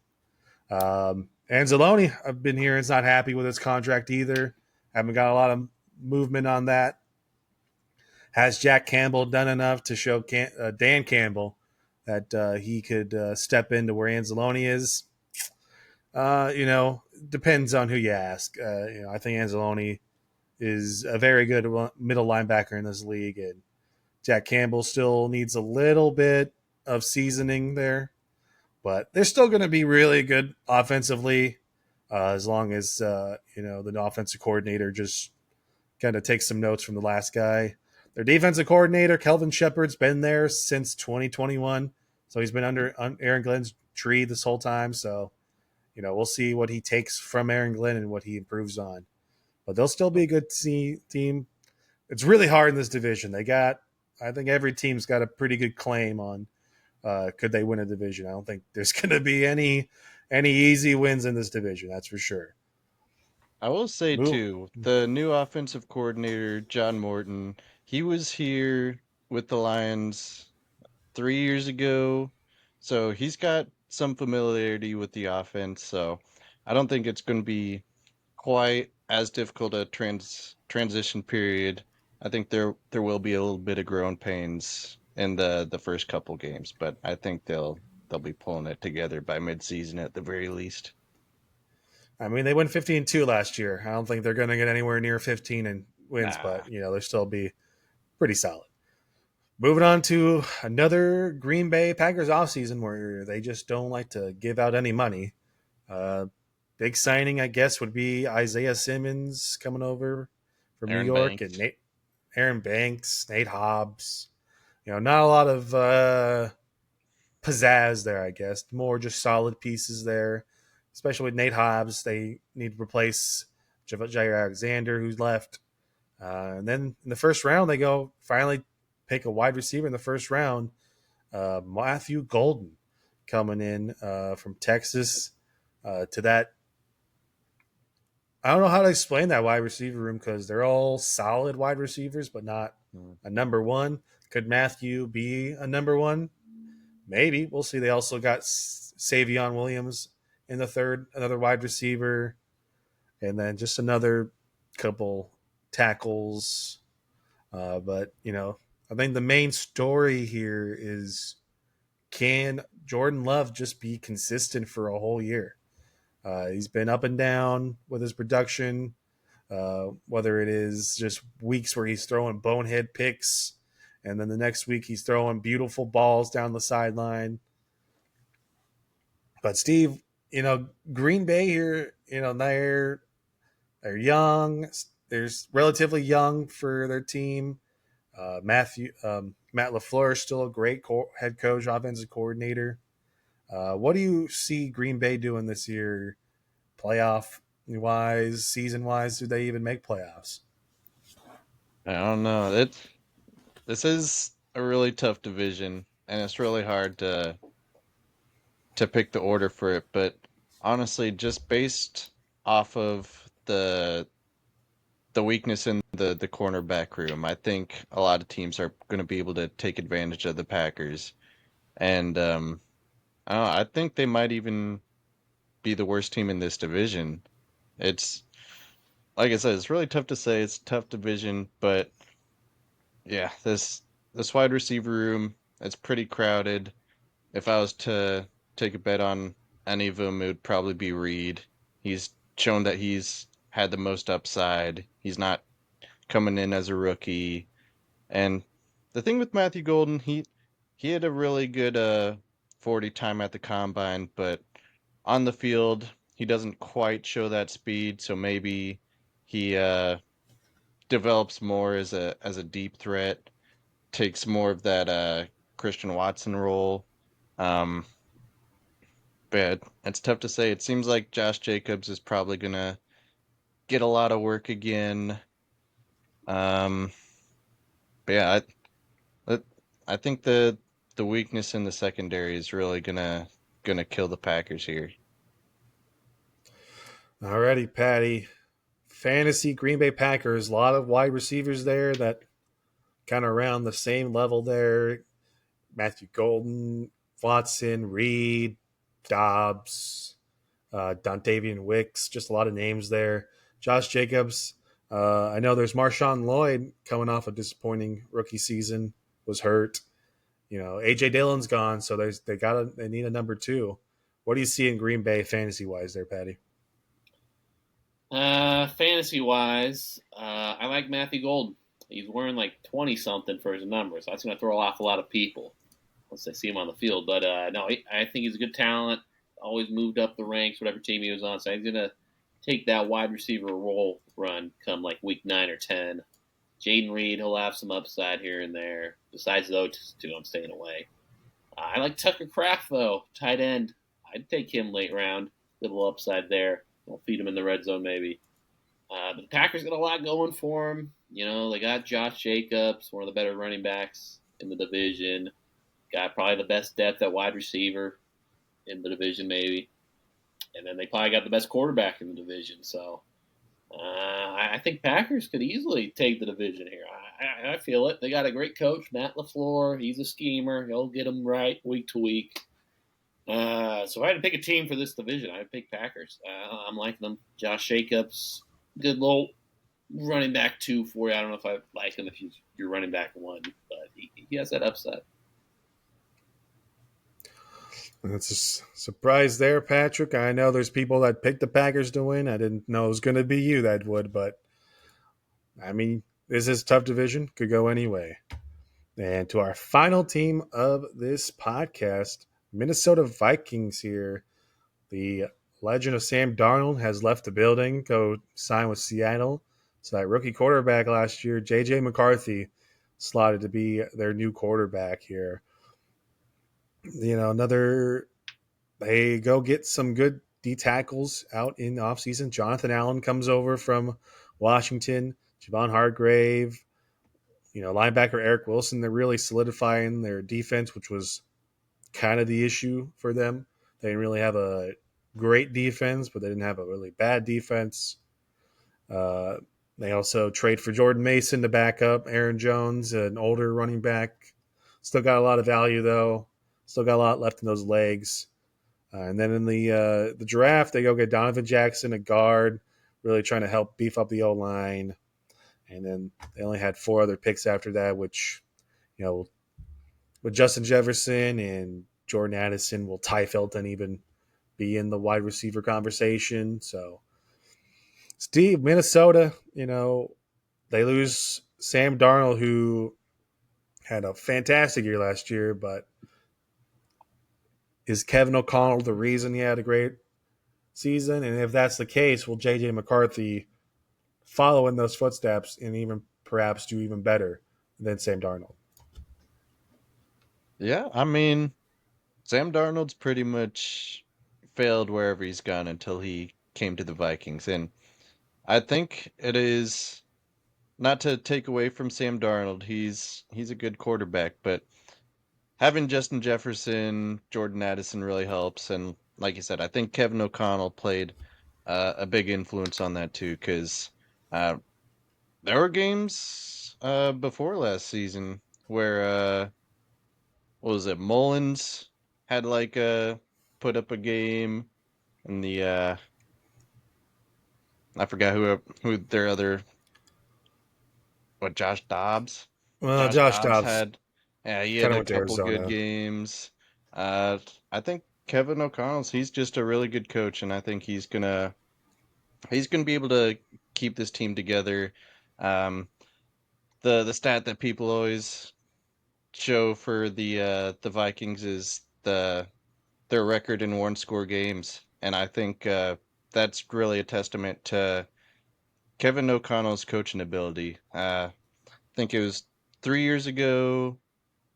Anzalone, I've been hearing, is not happy with his contract either. Haven't got a lot of movement on that. Has Jack Campbell done enough to show Dan Campbell that he could step into where Anzalone is? Depends on who you ask. I think Anzalone is a very good middle linebacker in this league, and Jack Campbell still needs a little bit of seasoning there, but they're still going to be really good offensively as long as the offensive coordinator just kind of takes some notes from the last guy. Their defensive coordinator, Kelvin Shepard's been there since 2021, so he's been under Aaron Glenn's tree this whole time. So we'll see what he takes from Aaron Glenn and what he improves on. But they'll still be a good team. It's really hard in this division. I think every team's got a pretty good claim on could they win a division. I don't think there's going to be any easy wins in this division. That's for sure. I will say Move. too, the new offensive coordinator, John Morton, he was here with the Lions 3 years ago, so he's got some familiarity with the offense. So I don't think it's going to be quite as difficult a transition period. I think there will be a little bit of growing pains in the first couple games, but I think they'll be pulling it together by midseason at the very least. I mean, they went 15-2 last year. I don't think they're going to get anywhere near 15 and wins, Nah. but they'll still be pretty solid. Moving on to another Green Bay Packers offseason where they just don't like to give out any money. Uh, Big signing, I guess, would be Isaiah Simmons coming over from New Aaron York, and Banks. Aaron Banks, Nate Hobbs. Not a lot of pizzazz there, I guess. More just solid pieces there, especially with Nate Hobbs. They need to replace Jair Alexander, who's left. And then in the first round, they go finally pick a wide receiver in the first round. Matthew Golden coming in from Texas to that. I don't know how to explain that wide receiver room because they're all solid wide receivers, but not Hmm. a number one. Could Matthew be a number one? Maybe. We'll see. They also got Savion Williams in the third, another wide receiver, and then just another couple tackles. But, I think the main story here is, can Jordan Love just be consistent for a whole year? He's been up and down with his production, whether it is just weeks where he's throwing bonehead picks, and then the next week he's throwing beautiful balls down the sideline. But Steve, Green Bay here, they're young. They're relatively young for their team. Matt LaFleur is still a great head coach, offensive coordinator. What do you see Green Bay doing this year, playoff wise, season wise? Do they even make playoffs? I don't know. This is a really tough division, and it's really hard to pick the order for it. But honestly, just based off of the weakness in the cornerback room, I think a lot of teams are going to be able to take advantage of the Packers, and I think they might even be the worst team in this division. It's like I said, it's really tough to say. It's a tough division, but yeah, this wide receiver room, it's pretty crowded. If I was to take a bet on any of them, it would probably be Reed. He's shown that he's had the most upside. He's not coming in as a rookie. And the thing with Matthew Golden, he had a really good 40 time at the combine, but on the field, he doesn't quite show that speed, so maybe he develops more as a deep threat, takes more of that Christian Watson role. Um, Yeah, it's tough to say. It seems like Josh Jacobs is probably gonna get a lot of work again. Um, but yeah, I, I think the weakness in the secondary is really gonna kill the Packers here. Alrighty, Patty. Fantasy Green Bay Packers. A lot of wide receivers there that kind of around the same level there. Matthew Golden, Watson, Reed, Dobbs, Dontavian Wicks, just a lot of names there. Josh Jacobs. I know there's Marshawn Lloyd coming off a disappointing rookie season, was hurt. AJ Dillon's gone, so they need a number two. What do you see in Green Bay fantasy wise there, Patty? Fantasy wise, I like Matthew Golden. He's wearing like 20 something for his numbers. That's going to throw off a lot of people once they see him on the field. But no, I think he's a good talent. Always moved up the ranks, whatever team he was on. So he's going to take that wide receiver role run come like week 9 or 10. Jaden Reed, he'll have some upside here and there. Besides those two, I'm staying away. I like Tucker Kraft, though, tight end. I'd take him late round. Little upside there. I'll feed him in the red zone, maybe. But the Packers got a lot going for them. They got Josh Jacobs, one of the better running backs in the division. Got probably the best depth at wide receiver in the division, maybe. And then they probably got the best quarterback in the division. So I think Packers could easily take the division here. I feel it. They got a great coach, Matt LaFleur. He's a schemer. He'll get them right week to week. So if I had to pick a team for this division, I'd pick Packers. I'm liking them. Josh Jacobs, good little running back 2 for you. I don't know if I like him if you're running back 1, but he has that upside. That's a surprise there, Patrick. I know there's people that picked the Packers to win. I didn't know it was going to be you that would, but I mean, this is a tough division. Could go anyway. And to our final team of this podcast, Minnesota Vikings here. The legend of Sam Darnold has left the building, go sign with Seattle. So that rookie quarterback last year, J.J. McCarthy, slotted to be their new quarterback here. Another they go get some good D tackles out in the offseason. Jonathan Allen comes over from Washington. Javon Hargrave, linebacker Eric Wilson. They're really solidifying their defense, which was kind of the issue for them. They didn't really have a great defense, but they didn't have a really bad defense. Uh, they also trade for Jordan Mason to back up Aaron Jones, an older running back. Still got a lot of value though. Still got a lot left in those legs. And then in the draft, they go get Donovan Jackson, a guard, really trying to help beef up the O line. And then they only had 4 other picks after that, which, with Justin Jefferson and Jordan Addison, will Ty Felton even be in the wide receiver conversation? So, Steve, Minnesota, they lose Sam Darnold, who had a fantastic year last year, but is Kevin O'Connell the reason he had a great season? And if that's the case, will J.J. McCarthy follow in those footsteps and even perhaps do even better than Sam Darnold? Yeah, I mean, Sam Darnold's pretty much failed wherever he's gone until he came to the Vikings. And I think it is not to take away from Sam Darnold. He's a good quarterback, but having Justin Jefferson, Jordan Addison really helps. And like you said, I think Kevin O'Connell played a big influence on that too, because uh, there were games before last season where what was it? Mullins had like put up a game, and the I forgot who their other what Josh Dobbs. Well, Josh Josh Dobbs Dobbs had yeah, he had kind of a went to couple good Arizona. games. I think Kevin O'Connell's he's just a really good coach, and I think he's gonna be able to keep this team together. Um, the stat that people always show for the Vikings is their record in 1-score games, and I think that's really a testament to Kevin O'Connell's coaching ability. I think it was 3 years ago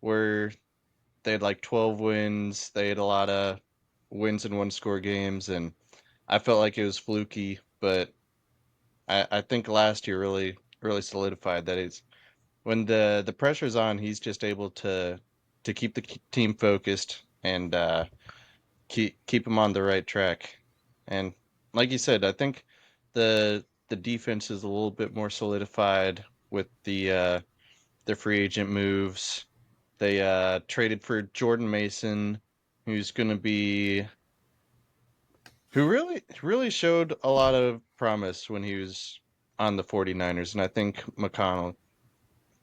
where they had like 12 wins. They had a lot of wins and one score games, and I felt like it was fluky, but I think last year really solidified that it's when the pressure's on, he's just able to keep the team focused and keep him on the right track. And like you said, I think the defense is a little bit more solidified with the free agent moves. They traded for Jordan Mason, who's going to be who really showed a lot of promise when he was on the 49ers, and I think McConnell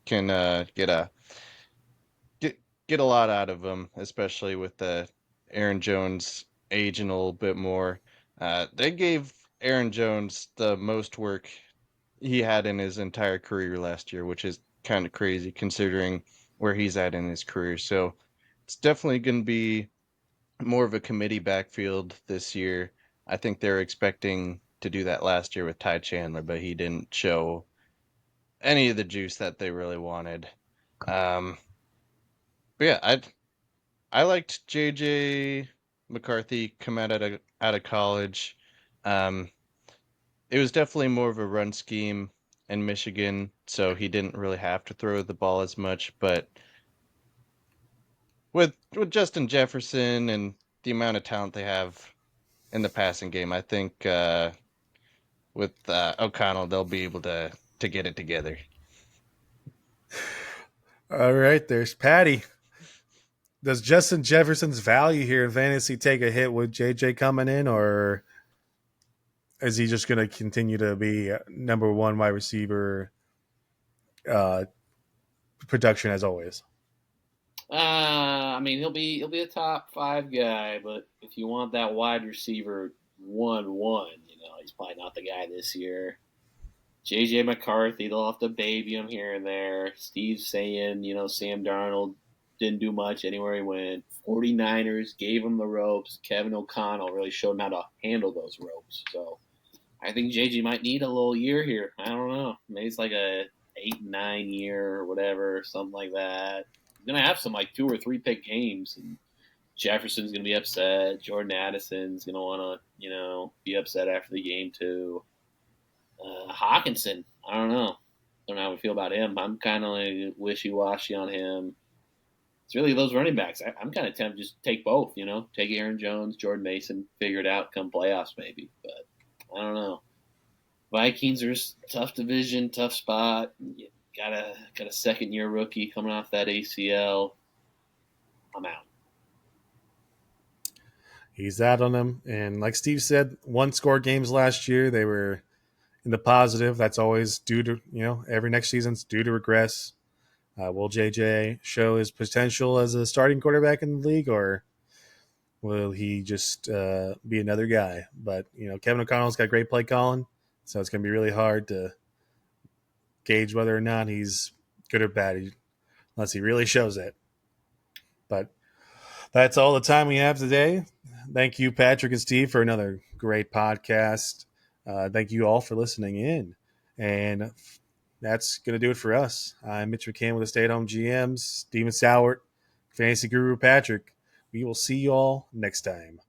can get get a lot out of him, especially with the Aaron Jones aging a little bit more. They gave Aaron Jones the most work he had in his entire career last year, which is kind of crazy considering where he's at in his career. So it's definitely going to be more of a committee backfield this year. I think they're expecting to do that last year with Ty Chandler, but he didn't show any of the juice that they really wanted. Um, but yeah, I liked JJ McCarthy come out of college. Um, it was definitely more of a run scheme in Michigan, so he didn't really have to throw the ball as much. But with Justin Jefferson and the amount of talent they have in the passing game, I think with O'Connell they'll be able to get it together. All right, there's Patty. Does Justin Jefferson's value here in fantasy take a hit with JJ coming in, or is he just going to continue to be number one wide receiver uh, production as always? I mean, he'll be a top five guy, but if you want that wide receiver 1-1, he's probably not the guy this year. JJ McCarthy, they'll have to baby him here and there. Steve's saying, Sam Darnold didn't do much anywhere he went. 49ers gave him the ropes. Kevin O'Connell really showed him how to handle those ropes. So I think JJ might need a little year here. I don't know. Maybe it's like a 8-9 year or whatever, something like that. He's gonna have some like 2 or 3 pick games, and Jefferson's gonna be upset. Jordan Addison's gonna want to, be upset after the game too. Hawkinson, I don't know. Don't know how we feel about him. I'm kind of like wishy washy on him. It's really those running backs. I'm kind of tempted to just take both. Take Aaron Jones, Jordan Mason, figure it out come playoffs maybe. But I don't know. Vikings are tough division, tough spot. You got a second year rookie coming off that ACL. I'm out. He's out on them, and like Steve said, one score games last year. They were in the positive. That's always due to every next season's due to regress. Will JJ show his potential as a starting quarterback in the league, or will he just be another guy? But Kevin O'Connell's got great play calling, so it's going to be really hard to gauge whether or not he's good or bad, unless he really shows it. But that's all the time we have today. Thank you, Patrick and Steve, for another great podcast. Thank you all for listening in. And that's going to do it for us. I'm Mitch McCann with the Stay-at-Home GMs, Steven Sowert, Fantasy Guru Patrick. We will see you all next time.